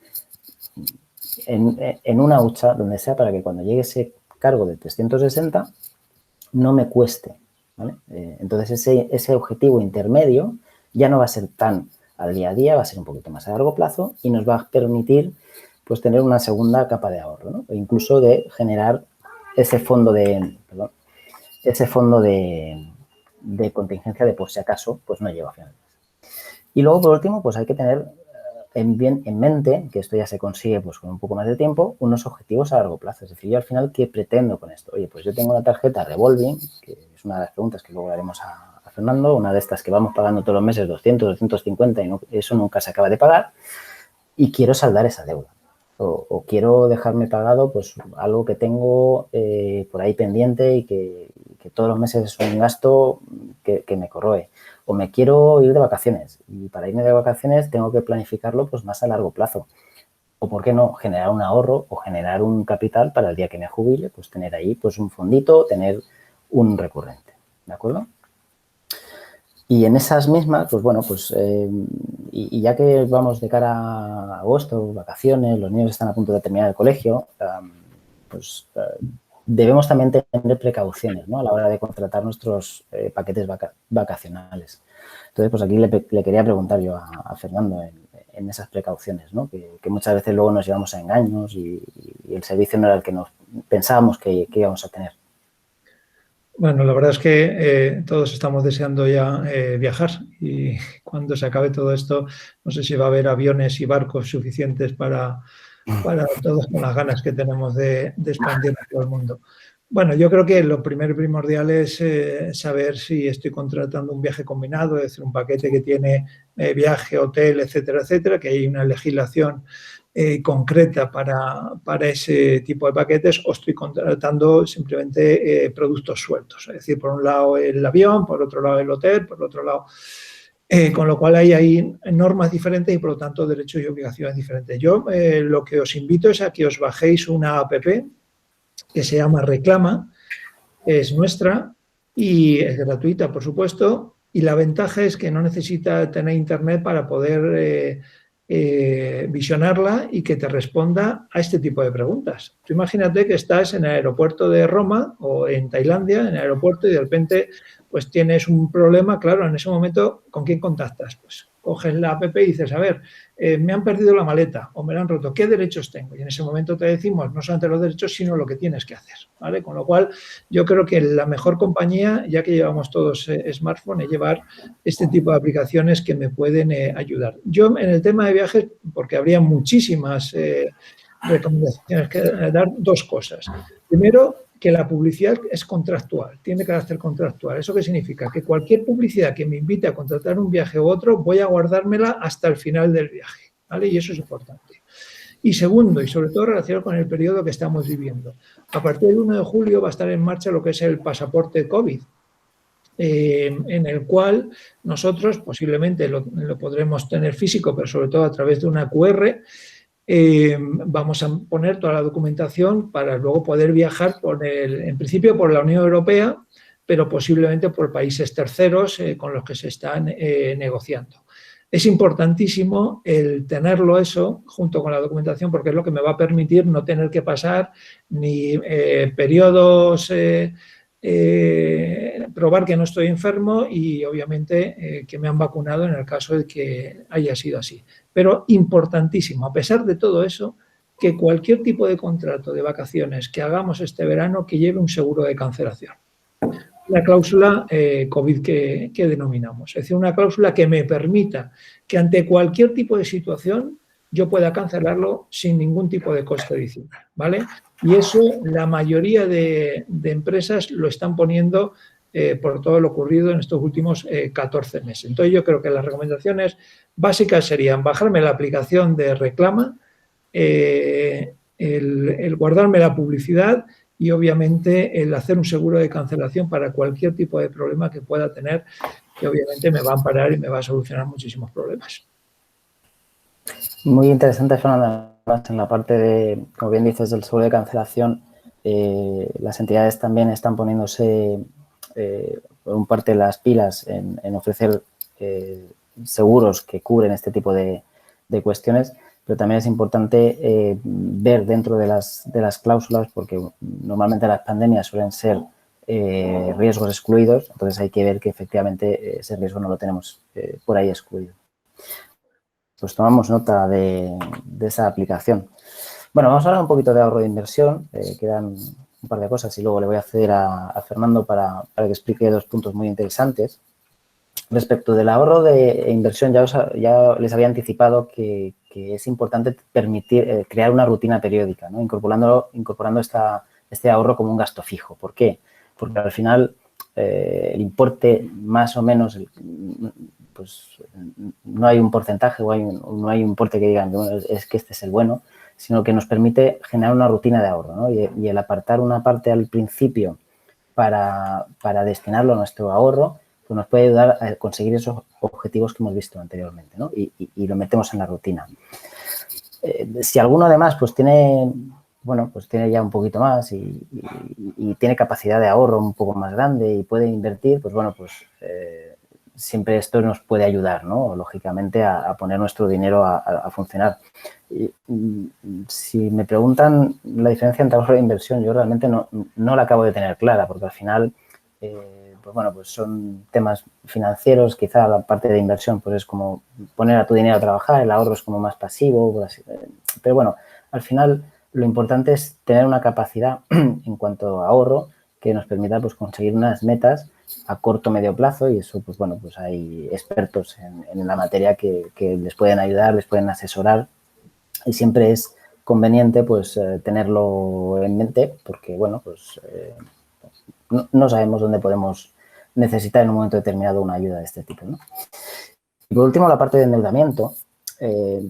en una hucha, donde sea, para que cuando llegue ese cargo de 360 no me cueste, ¿vale? Entonces, ese objetivo intermedio ya no va a ser tan al día a día, va a ser un poquito más a largo plazo y nos va a permitir pues tener una segunda capa de ahorro, ¿no? E incluso de generar ese fondo de contingencia de por si acaso pues no llego a final. Y luego, por último, pues hay que tener en mente, que esto ya se consigue pues con un poco más de tiempo, unos objetivos a largo plazo. Es decir, yo al final, ¿qué pretendo con esto? Oye, pues yo tengo una tarjeta revolving, que es una de las preguntas que luego le haremos a Fernando, una de estas que vamos pagando todos los meses 200, 250 y eso nunca se acaba de pagar, y quiero saldar esa deuda. O quiero dejarme pagado pues algo que tengo por ahí pendiente y que todos los meses es un gasto que me corroe. O me quiero ir de vacaciones y para irme de vacaciones tengo que planificarlo pues más a largo plazo. O, ¿por qué no?, generar un ahorro o generar un capital para el día que me jubile, pues tener ahí pues un fondito, tener un recurrente. ¿De acuerdo? Y en esas mismas, pues bueno, pues y ya que vamos de cara a agosto, vacaciones, los niños están a punto de terminar el colegio, pues debemos también tener precauciones, ¿no?, a la hora de contratar nuestros paquetes vacacionales. Entonces, pues aquí le quería preguntar yo a Fernando en esas precauciones, ¿no?, que muchas veces luego nos llevamos a engaños y el servicio no era el que pensábamos que íbamos a tener. Bueno, la verdad es que todos estamos deseando ya viajar y cuando se acabe todo esto, no sé si va a haber aviones y barcos suficientes para todos con las ganas que tenemos de expandirnos por el mundo. Bueno, yo creo que lo primero y primordial es saber si estoy contratando un viaje combinado, es decir, un paquete que tiene viaje, hotel, etcétera, etcétera, que hay una legislación concreta para ese tipo de paquetes, o estoy contratando simplemente productos sueltos. Es decir, por un lado el avión, por otro lado el hotel, por otro lado... con lo cual hay normas diferentes y, por lo tanto, derechos y obligaciones diferentes. Yo lo que os invito es a que os bajéis una app que se llama Reclama, es nuestra y es gratuita, por supuesto, y la ventaja es que no necesita tener internet para poder visionarla y que te responda a este tipo de preguntas. Tú imagínate que estás en el aeropuerto de Roma o en Tailandia, en el aeropuerto, y de repente pues tienes un problema, claro, en ese momento, ¿con quién contactas? Pues coges la app y dices, a ver, me han perdido la maleta o me la han roto, ¿qué derechos tengo? Y en ese momento te decimos no solamente los derechos, sino lo que tienes que hacer, ¿vale? Con lo cual, yo creo que la mejor compañía, ya que llevamos todos smartphone, es llevar este tipo de aplicaciones que me pueden ayudar. Yo, en el tema de viajes, porque habría muchísimas recomendaciones que dar, dos cosas. Primero, que la publicidad es contractual, tiene carácter contractual. ¿Eso qué significa? Que cualquier publicidad que me invite a contratar un viaje u otro, voy a guardármela hasta el final del viaje, ¿vale? Y eso es importante. Y segundo, y sobre todo relacionado con el periodo que estamos viviendo, a partir del 1 de julio va a estar en marcha lo que es el pasaporte COVID, en el cual nosotros posiblemente lo podremos tener físico, pero sobre todo a través de una QR, vamos a poner toda la documentación para luego poder viajar en principio por la Unión Europea, pero posiblemente por países terceros con los que se están negociando. Es importantísimo el tenerlo eso junto con la documentación porque es lo que me va a permitir no tener que pasar ni periodos, probar que no estoy enfermo y obviamente que me han vacunado en el caso de que haya sido así. Pero importantísimo, a pesar de todo eso, que cualquier tipo de contrato de vacaciones que hagamos este verano que lleve un seguro de cancelación. La cláusula COVID que denominamos. Es decir, una cláusula que me permita que ante cualquier tipo de situación yo pueda cancelarlo sin ningún tipo de coste adicional, ¿vale? Y eso la mayoría de empresas lo están poniendo por todo lo ocurrido en estos últimos 14 meses. Entonces yo creo que las recomendaciones básicas serían bajarme la aplicación de Reclama, el guardarme la publicidad y obviamente el hacer un seguro de cancelación para cualquier tipo de problema que pueda tener, que obviamente me va a amparar y me va a solucionar muchísimos problemas. Muy interesante, Fernando, en la parte de, como bien dices, del seguro de cancelación, las entidades también están poniéndose por un parte las pilas en ofrecer seguros que cubren este tipo de cuestiones, pero también es importante ver dentro de las cláusulas, porque normalmente las pandemias suelen ser riesgos excluidos, entonces hay que ver que efectivamente ese riesgo no lo tenemos por ahí excluido. Pues tomamos nota de esa aplicación. Bueno, vamos a hablar un poquito de ahorro de inversión, quedan un par de cosas y luego le voy a ceder a Fernando para que explique dos puntos muy interesantes. Respecto del ahorro de inversión, ya les había anticipado que es importante permitir crear una rutina periódica, ¿no? Incorporando este ahorro como un gasto fijo. ¿Por qué? Porque al final el importe más o menos, pues no hay un porcentaje o no hay un importe que digan es que este es el bueno, sino que nos permite generar una rutina de ahorro, ¿no? Y el apartar una parte al principio para destinarlo a nuestro ahorro, pues nos puede ayudar a conseguir esos objetivos que hemos visto anteriormente, ¿no? Y lo metemos en la rutina. Si alguno además pues tiene ya un poquito más y tiene capacidad de ahorro un poco más grande y puede invertir, pues bueno, pues siempre esto nos puede ayudar, ¿no? Lógicamente a poner nuestro dinero a funcionar. Si me preguntan la diferencia entre ahorro e inversión, yo realmente no la acabo de tener clara, porque al final pues bueno, pues son temas financieros, quizá la parte de inversión pues es como poner a tu dinero a trabajar, el ahorro es como más pasivo, pero bueno, al final lo importante es tener una capacidad en cuanto a ahorro que nos permita pues, conseguir unas metas a corto o medio plazo, y eso, pues bueno, pues hay expertos en la materia que les pueden ayudar, les pueden asesorar, y siempre es conveniente pues tenerlo en mente porque, bueno, pues no sabemos dónde podemos necesitar en un momento determinado una ayuda de este tipo, ¿no? Y por último, la parte de endeudamiento,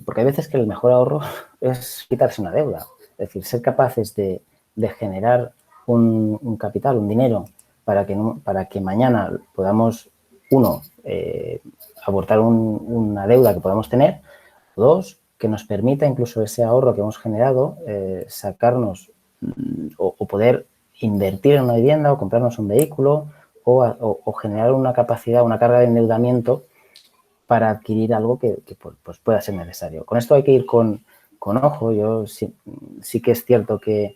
porque hay veces que el mejor ahorro es quitarse una deuda. Es decir, ser capaces de generar un capital, un dinero, para que mañana podamos, uno, abortar una deuda que podamos tener, o dos, que nos permita incluso ese ahorro que hemos generado, sacarnos o poder invertir en una vivienda o comprarnos un vehículo o generar una capacidad, una carga de endeudamiento para adquirir algo que pues pueda ser necesario. Con esto hay que ir con ojo. Yo sí que es cierto que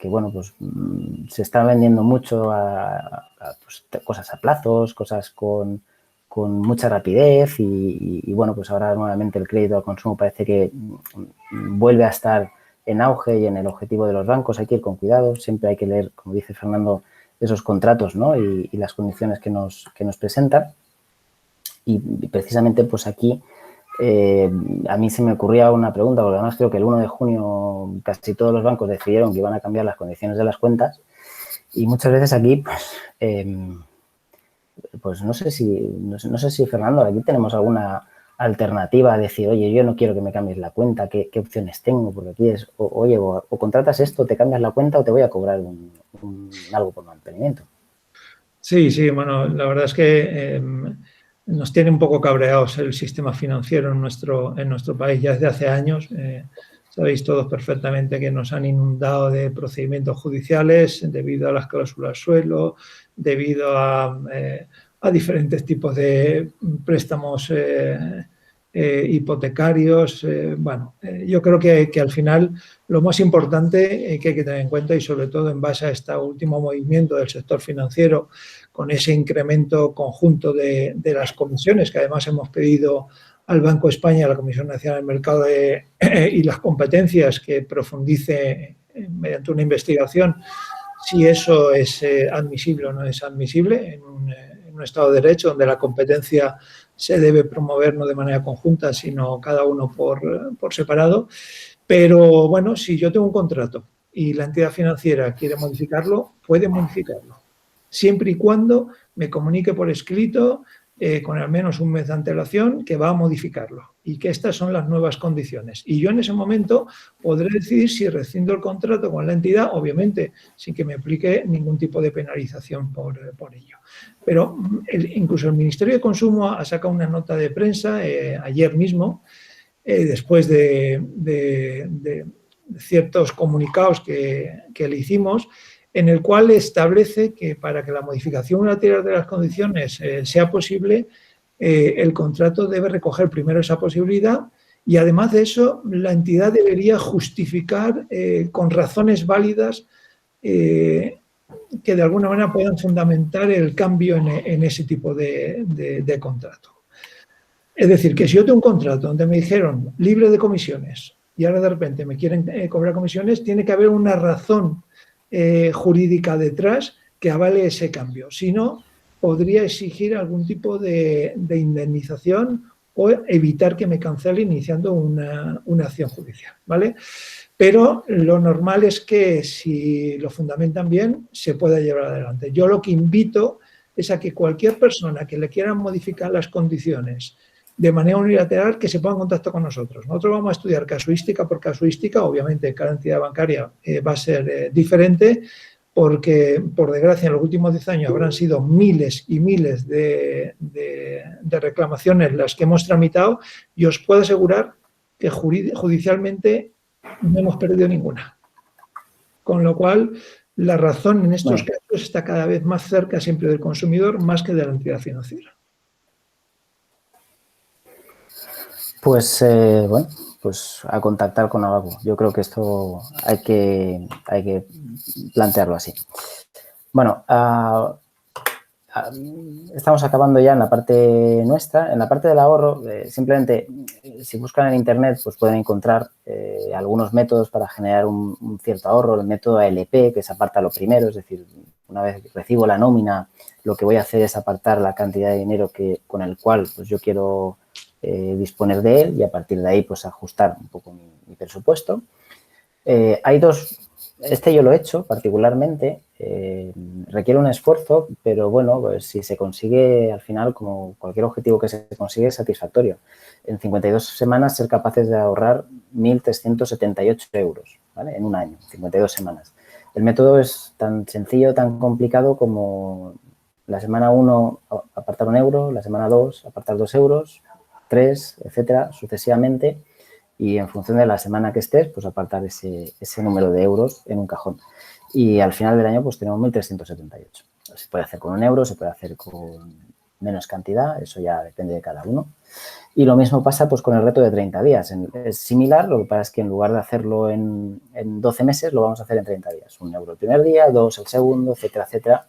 bueno, pues se está vendiendo mucho pues, cosas a plazos, cosas con mucha rapidez y bueno, pues ahora nuevamente el crédito al consumo parece que vuelve a estar en auge y en el objetivo de los bancos. Hay que ir con cuidado, siempre hay que leer, como dice Fernando, esos contratos, ¿no? y las condiciones que nos presentan. Y precisamente pues aquí a mí se me ocurría una pregunta, porque además creo que el 1 de junio casi todos los bancos decidieron que iban a cambiar las condiciones de las cuentas, y muchas veces aquí pues no sé si Fernando, aquí tenemos alguna alternativa a decir, oye, yo no quiero que me cambies la cuenta, ¿qué opciones tengo? Porque aquí es, oye, o contratas esto, te cambias la cuenta o te voy a cobrar algo por mantenimiento. Sí, bueno, la verdad es que nos tiene un poco cabreados el sistema financiero en nuestro país ya desde hace años. Sabéis todos perfectamente que nos han inundado de procedimientos judiciales debido a las cláusulas suelo, debido a diferentes tipos de préstamos hipotecarios. Bueno, yo creo que al final lo más importante que hay que tener en cuenta, y sobre todo en base a este último movimiento del sector financiero, con ese incremento conjunto de las comisiones que además hemos pedido al Banco de España, a la Comisión Nacional del Mercado y las competencias, que profundice mediante una investigación si eso es admisible o no es admisible en un Estado de Derecho, donde la competencia se debe promover no de manera conjunta, sino cada uno por separado. Pero bueno, si yo tengo un contrato y la entidad financiera quiere modificarlo, puede modificarlo, siempre y cuando me comunique por escrito con al menos un mes de antelación que va a modificarlo y que estas son las nuevas condiciones. Y yo en ese momento podré decidir si rescindo el contrato con la entidad, obviamente sin que me aplique ningún tipo de penalización por ello. Pero incluso el Ministerio de Consumo ha sacado una nota de prensa ayer mismo, después de ciertos comunicados que le hicimos, en el cual establece que para que la modificación unilateral de las condiciones sea posible, el contrato debe recoger primero esa posibilidad, y además de eso la entidad debería justificar con razones válidas que de alguna manera puedan fundamentar el cambio en ese tipo de contrato. Es decir, que si yo tengo un contrato donde me dijeron libre de comisiones y ahora de repente me quieren cobrar comisiones, tiene que haber una razón jurídica detrás que avale ese cambio. Si no, podría exigir algún tipo de indemnización o evitar que me cancele iniciando una acción judicial, ¿vale? Pero lo normal es que si lo fundamentan bien, se pueda llevar adelante. Yo lo que invito es a que cualquier persona que le quiera modificar las condiciones de manera unilateral, que se ponga en contacto con nosotros. Nosotros vamos a estudiar casuística por casuística. Obviamente cada entidad bancaria va a ser diferente, porque por desgracia en los últimos 10 años habrán sido miles y miles de reclamaciones las que hemos tramitado, y os puedo asegurar que judicialmente no hemos perdido ninguna. Con lo cual, la razón en estos casos está cada vez más cerca siempre del consumidor, más que de la entidad financiera. Pues bueno, pues a contactar con Abacus. Yo creo que esto hay que plantearlo así. Bueno, estamos acabando ya en la parte nuestra. En la parte del ahorro, simplemente, si buscan en Internet, pues pueden encontrar algunos métodos para generar un cierto ahorro. El método ALP, que se aparta lo primero, es decir, una vez recibo la nómina, lo que voy a hacer es apartar la cantidad de dinero con el cual pues, yo quiero disponer de él y a partir de ahí pues ajustar un poco mi presupuesto. Hay dos, yo lo he hecho particularmente, requiere un esfuerzo, pero bueno, pues si se consigue al final, como cualquier objetivo que se consigue, es satisfactorio. En 52 semanas ser capaces de ahorrar 1.378 euros, ¿vale? En un año, 52 semanas. El método es tan sencillo, tan complicado como la semana 1 apartar 1 euro, la semana 2 apartar 2 euros, 3, etcétera, sucesivamente. Y en función de la semana que estés, pues apartar ese número de euros en un cajón. Y al final del año, pues tenemos 1.378. Se puede hacer con 1 euro, se puede hacer con menos cantidad, eso ya depende de cada uno. Y lo mismo pasa pues con el reto de 30 días. Es similar, lo que pasa es que en lugar de hacerlo en 12 meses, lo vamos a hacer en 30 días. 1 euro el primer día, 2 el segundo, etcétera, etcétera.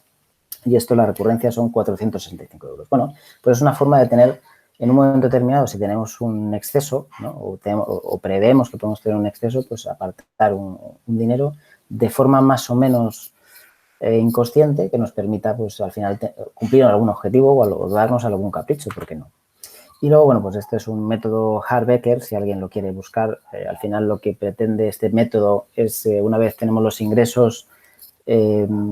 Y esto, la recurrencia son 465 euros. Bueno, pues es una forma de tener, en un momento determinado, si tenemos un exceso, ¿no? o preveemos que podemos tener un exceso, pues apartar un dinero de forma más o menos inconsciente que nos permita, pues al final, cumplir algún objetivo o darnos algún capricho, ¿por qué no? Y luego, bueno, pues este es un método Harbecker, si alguien lo quiere buscar. Al final lo que pretende este método es, una vez tenemos los ingresos,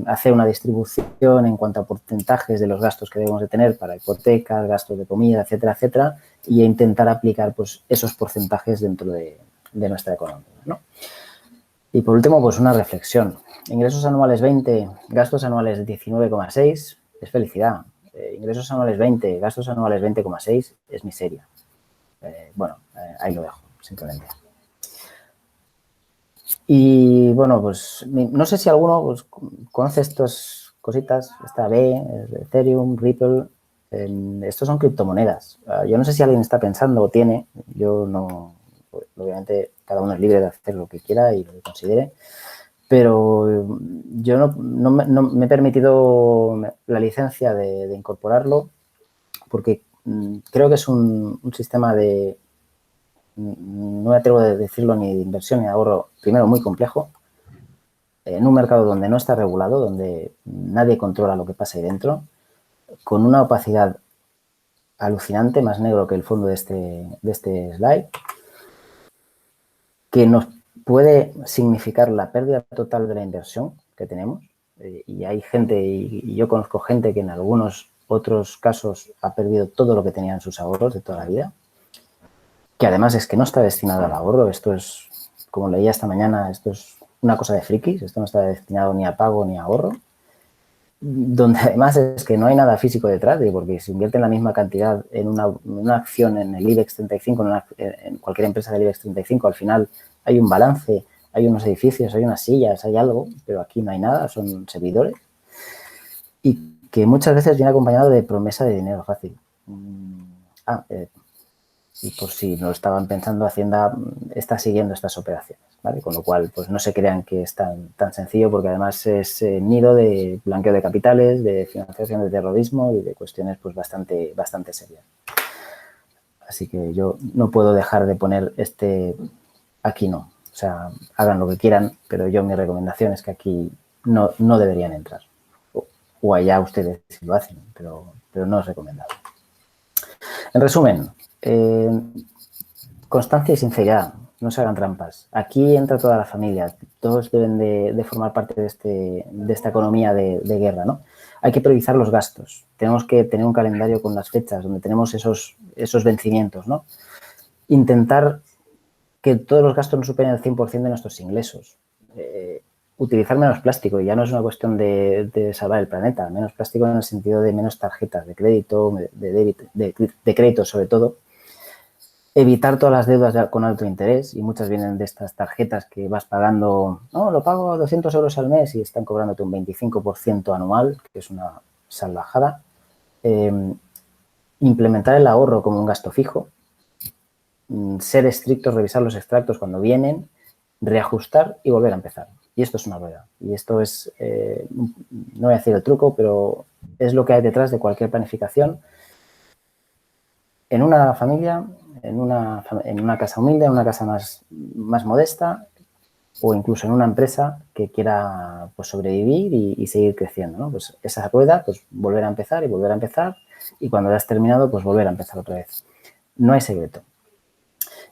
hacer una distribución en cuanto a porcentajes de los gastos que debemos de tener para hipotecas, gastos de comida, etcétera, etcétera, y intentar aplicar pues, esos porcentajes dentro de nuestra economía, ¿no? Y por último, pues una reflexión. Ingresos anuales 20, gastos anuales 19,6 es felicidad. Ingresos anuales 20, gastos anuales 20,6 es miseria. Bueno, ahí lo dejo, simplemente. Y bueno, pues no sé si alguno pues, conoce estas cositas, esta B, Ethereum, Ripple, estos son criptomonedas. Yo no sé si alguien está pensando o tiene, yo no, obviamente cada uno es libre de hacer lo que quiera y lo que considere, pero yo no me he permitido la licencia de incorporarlo porque creo que es un sistema de, no me atrevo a decirlo ni de inversión ni de ahorro, primero muy complejo, en un mercado donde no está regulado, donde nadie controla lo que pasa ahí dentro, con una opacidad alucinante, más negro que el fondo de este slide, que nos puede significar la pérdida total de la inversión que tenemos. Y hay gente, y yo conozco gente que en algunos otros casos ha perdido todo lo que tenía en sus ahorros de toda la vida, que además es que no está destinado al ahorro. Esto es, como leía esta mañana, esto es una cosa de frikis, esto no está destinado ni a pago ni a ahorro, donde además es que no hay nada físico detrás, porque si invierten la misma cantidad en una acción en el IBEX 35, en cualquier empresa del IBEX 35, al final hay un balance, hay unos edificios, hay unas sillas, hay algo, pero aquí no hay nada, son servidores, y que muchas veces viene acompañado de promesa de dinero fácil. Y por si no lo estaban pensando, Hacienda está siguiendo estas operaciones, ¿vale? Con lo cual, pues no se crean que es tan sencillo, porque además es nido de blanqueo de capitales, de financiación de terrorismo y de cuestiones pues bastante serias. Así que yo no puedo dejar de poner aquí no. O sea, hagan lo que quieran, pero mi recomendación es que aquí no deberían entrar. O allá ustedes si lo hacen, pero no es recomendable. En resumen, constancia y sinceridad, no se hagan trampas. Aquí entra toda la familia, todos deben de formar parte de esta economía de guerra, ¿no? Hay que priorizar los gastos, tenemos que tener un calendario con las fechas donde tenemos esos vencimientos, ¿no? Intentar que todos los gastos no superen el 100% de nuestros ingresos. Utilizar menos plástico, y ya no es una cuestión de salvar el planeta, menos plástico en el sentido de menos tarjetas de crédito, de débito, de crédito sobre todo. Evitar todas las deudas con alto interés, y muchas vienen de estas tarjetas que vas pagando, no, lo pago 200 euros al mes y están cobrándote un 25% anual, que es una salvajada. Implementar el ahorro como un gasto fijo, ser estrictos, revisar los extractos cuando vienen, reajustar y volver a empezar. Y esto es una rueda. Y esto es, no voy a decir el truco, pero es lo que hay detrás de cualquier planificación. En una familia, en una casa humilde, en una casa más modesta, o incluso en una empresa que quiera pues, sobrevivir y seguir creciendo, ¿no? Pues esa rueda, pues volver a empezar y volver a empezar, y cuando ya has terminado, pues volver a empezar otra vez. No hay secreto.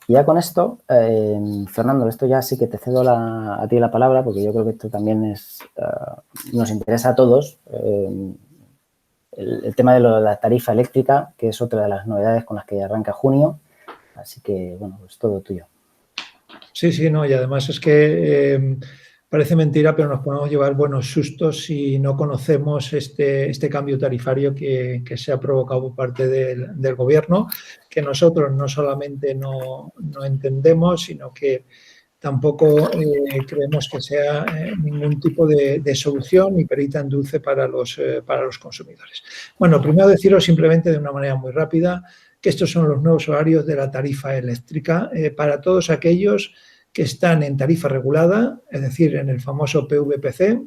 Y ya con esto, Fernando, esto ya sí que te cedo a ti la palabra, porque yo creo que esto también nos interesa a todos. El tema de la tarifa eléctrica, que es otra de las novedades con las que arranca junio. Así que, bueno, pues todo tuyo. Sí, sí, no, y además es que parece mentira, pero nos podemos llevar buenos sustos si no conocemos este cambio tarifario que se ha provocado por parte del gobierno, que nosotros no solamente no entendemos, sino que tampoco creemos que sea ningún tipo de solución ni perita en dulce para los consumidores. Bueno, primero deciros simplemente de una manera muy rápida que estos son los nuevos horarios de la tarifa eléctrica para todos aquellos que están en tarifa regulada, es decir, en el famoso PVPC,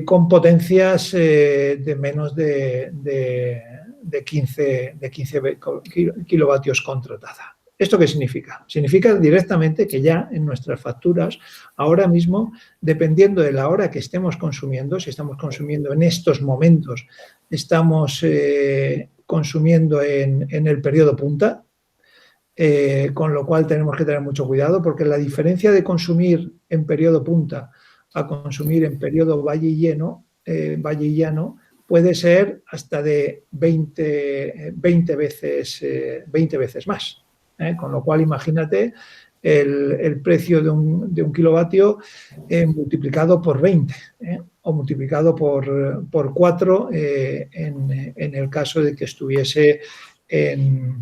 con potencias de menos de 15 kilovatios contratada. ¿Esto qué significa? Significa directamente que ya en nuestras facturas, ahora mismo, dependiendo de la hora que estemos consumiendo, si estamos consumiendo en estos momentos, estamos consumiendo en el periodo punta, con lo cual tenemos que tener mucho cuidado, porque la diferencia de consumir en periodo punta a consumir en periodo valle y llano, puede ser hasta de 20 veces más. Con lo cual, imagínate el precio de un kilovatio multiplicado por 20 o multiplicado por 4 en el caso de que estuviese en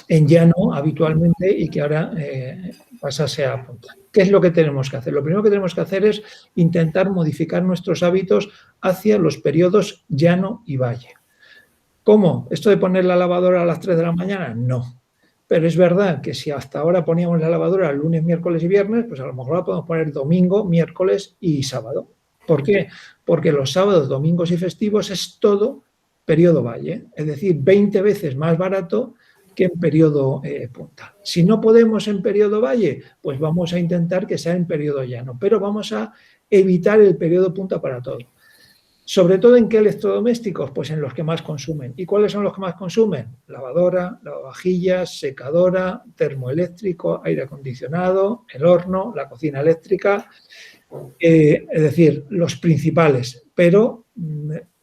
llano habitualmente y que ahora pasase a punta. ¿Qué es lo que tenemos que hacer? Lo primero que tenemos que hacer es intentar modificar nuestros hábitos hacia los periodos llano y valle. ¿Cómo? ¿Esto de poner la lavadora a las 3 de la mañana? No. Pero es verdad que si hasta ahora poníamos la lavadora lunes, miércoles y viernes, pues a lo mejor la podemos poner domingo, miércoles y sábado. ¿Por qué? Porque los sábados, domingos y festivos es todo periodo valle, es decir, 20 veces más barato que en periodo punta. Si no podemos en periodo valle, pues vamos a intentar que sea en periodo llano, pero vamos a evitar el periodo punta para todo. ¿Sobre todo en qué electrodomésticos? Pues en los que más consumen. ¿Y cuáles son los que más consumen? Lavadora, lavavajillas, secadora, termoeléctrico, aire acondicionado, el horno, la cocina eléctrica, es decir, los principales. Pero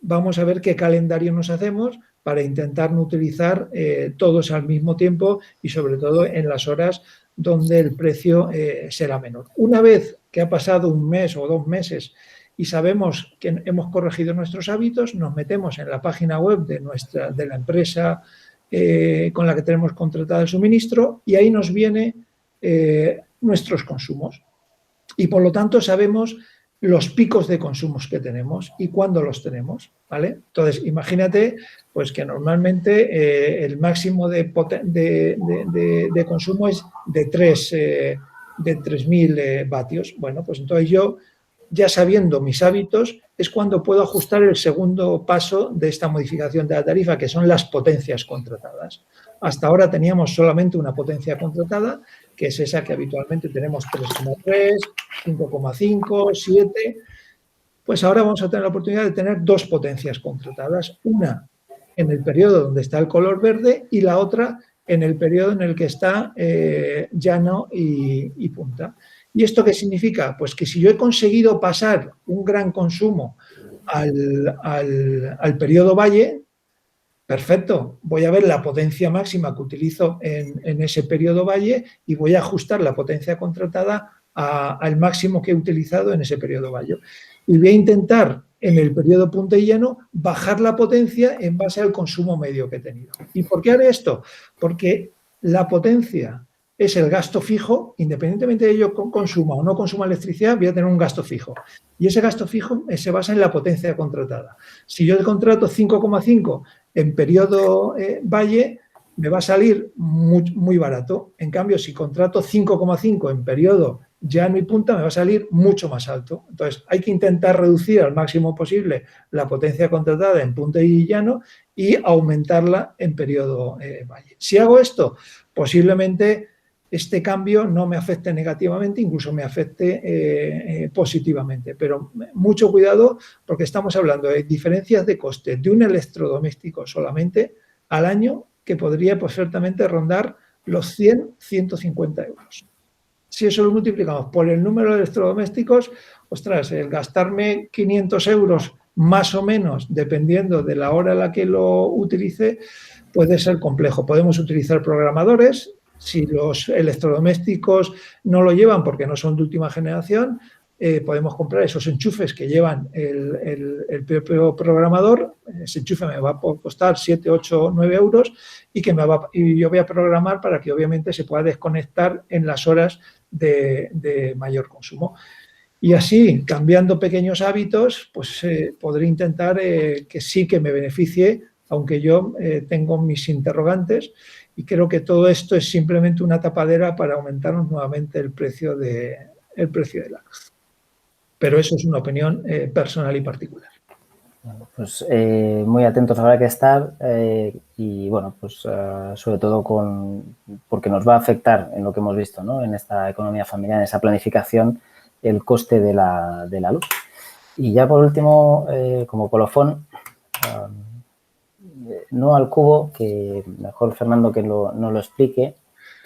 vamos a ver qué calendario nos hacemos para intentar no utilizar todos al mismo tiempo y sobre todo en las horas donde el precio será menor. Una vez que ha pasado un mes o 2 meses y sabemos que hemos corregido nuestros hábitos, nos metemos en la página web de la empresa con la que tenemos contratado el suministro y ahí nos viene nuestros consumos. Y por lo tanto sabemos los picos de consumos que tenemos y cuándo los tenemos, ¿vale? Entonces, imagínate pues que normalmente el máximo de consumo es de 3.000 vatios. Bueno, pues entonces yo, ya sabiendo mis hábitos, es cuando puedo ajustar el segundo paso de esta modificación de la tarifa, que son las potencias contratadas. Hasta ahora teníamos solamente una potencia contratada, que es esa que habitualmente tenemos 3,3, 5,5, 7. Pues ahora vamos a tener la oportunidad de tener 2 potencias contratadas. Una en el periodo donde está el color verde y la otra en el periodo en el que está llano y punta. ¿Y esto qué significa? Pues que si yo he conseguido pasar un gran consumo al periodo valle, perfecto, voy a ver la potencia máxima que utilizo en ese periodo valle y voy a ajustar la potencia contratada al máximo que he utilizado en ese periodo valle. Y voy a intentar en el periodo punta y llano bajar la potencia en base al consumo medio que he tenido. ¿Y por qué haré esto? Porque la potencia es el gasto fijo, independientemente de yo consuma o no consuma electricidad, voy a tener un gasto fijo. Y ese gasto fijo se basa en la potencia contratada. Si yo contrato 5,5 en periodo valle, me va a salir muy barato. En cambio, si contrato 5,5 en periodo llano y punta me va a salir mucho más alto. Entonces, hay que intentar reducir al máximo posible la potencia contratada en punta y llano y aumentarla en periodo valle. Si hago esto, posiblemente este cambio no me afecte negativamente, incluso me afecte positivamente. Pero mucho cuidado, porque estamos hablando de diferencias de coste de un electrodoméstico solamente al año que podría perfectamente rondar los 100, 150 euros. Si eso lo multiplicamos por el número de electrodomésticos, ostras, el gastarme 500 euros más o menos, dependiendo de la hora en la que lo utilice, puede ser complejo. Podemos utilizar programadores. Si los electrodomésticos no lo llevan porque no son de última generación, podemos comprar esos enchufes que llevan el propio programador. Ese enchufe me va a costar 7, 8, 9 euros y yo voy a programar para que obviamente se pueda desconectar en las horas de mayor consumo. Y así, cambiando pequeños hábitos, pues podré intentar que sí que me beneficie, aunque yo tengo mis interrogantes, y creo que todo esto es simplemente una tapadera para aumentarnos nuevamente el precio de la luz. Pero eso es una opinión personal y particular. Bueno, pues muy atentos habrá que estar y bueno, pues sobre todo porque nos va a afectar en lo que hemos visto, ¿no? En esta economía familiar, en esa planificación, el coste de la luz. Y ya por último, como colofón, no al cubo, que mejor Fernando que no lo explique,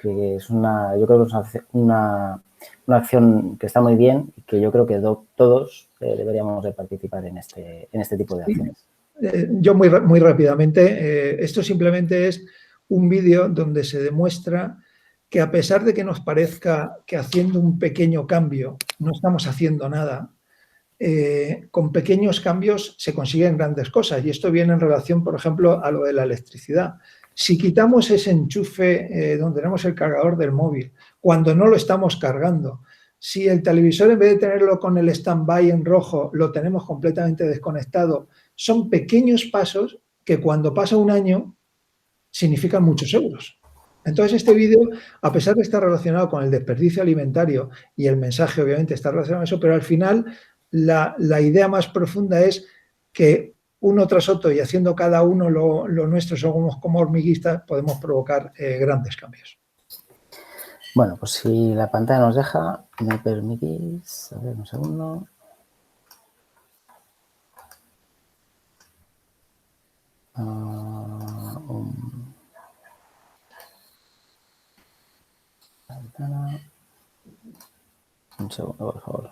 que es yo creo que es una acción que está muy bien y que yo creo que todos deberíamos de participar en este tipo de acciones. Yo muy rápidamente, esto simplemente es un vídeo donde se demuestra que a pesar de que nos parezca que haciendo un pequeño cambio no estamos haciendo nada, con pequeños cambios se consiguen grandes cosas. Y esto viene en relación, por ejemplo, a lo de la electricidad. Si quitamos ese enchufe donde tenemos el cargador del móvil, cuando no lo estamos cargando, si el televisor en vez de tenerlo con el stand-by en rojo, lo tenemos completamente desconectado, son pequeños pasos que cuando pasa un año significan muchos euros. Entonces, este vídeo, a pesar de estar relacionado con el desperdicio alimentario y el mensaje obviamente está relacionado con eso, pero al final la idea más profunda es que uno tras otro y haciendo cada uno lo nuestro, somos como hormiguistas, podemos provocar grandes cambios. Bueno, pues si la pantalla nos deja, me permitís, a ver un segundo. Un segundo, por favor.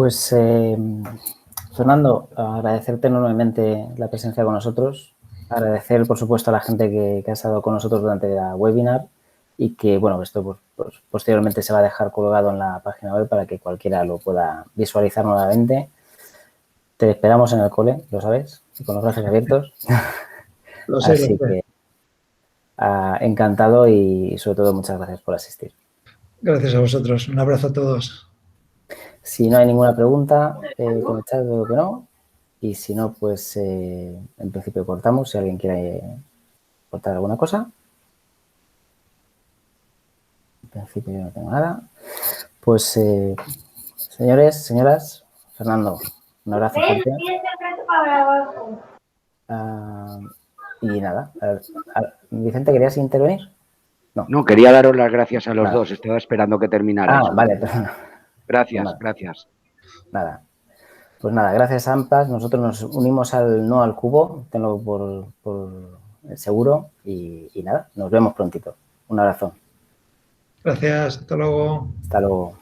Pues, Fernando, agradecerte enormemente la presencia con nosotros, agradecer, por supuesto, a la gente que ha estado con nosotros durante la webinar y que, bueno, esto pues, posteriormente se va a dejar colgado en la página web para que cualquiera lo pueda visualizar nuevamente. Te esperamos en el cole, lo sabes, con los brazos abiertos. Lo sé, lo Así sé. que encantado y, sobre todo, muchas gracias por asistir. Gracias a vosotros. Un abrazo a todos. Si no hay ninguna pregunta, con el chat veo que no. Y si no, pues en principio cortamos. Si alguien quiere cortar alguna cosa. En principio yo no tengo nada. Pues, señores, señoras, Fernando, un abrazo fuerte. Y nada. Vicente, ¿querías intervenir? No. No, quería daros las gracias a los Nada. dos. Estaba esperando que terminarais. Vale. Perdón. Gracias, Nada. gracias. Nada. Pues nada, gracias a AMPAS. Nosotros nos unimos no al cubo, tenlo por seguro. Y nada, nos vemos prontito. Un abrazo. Gracias. Hasta luego. Hasta luego.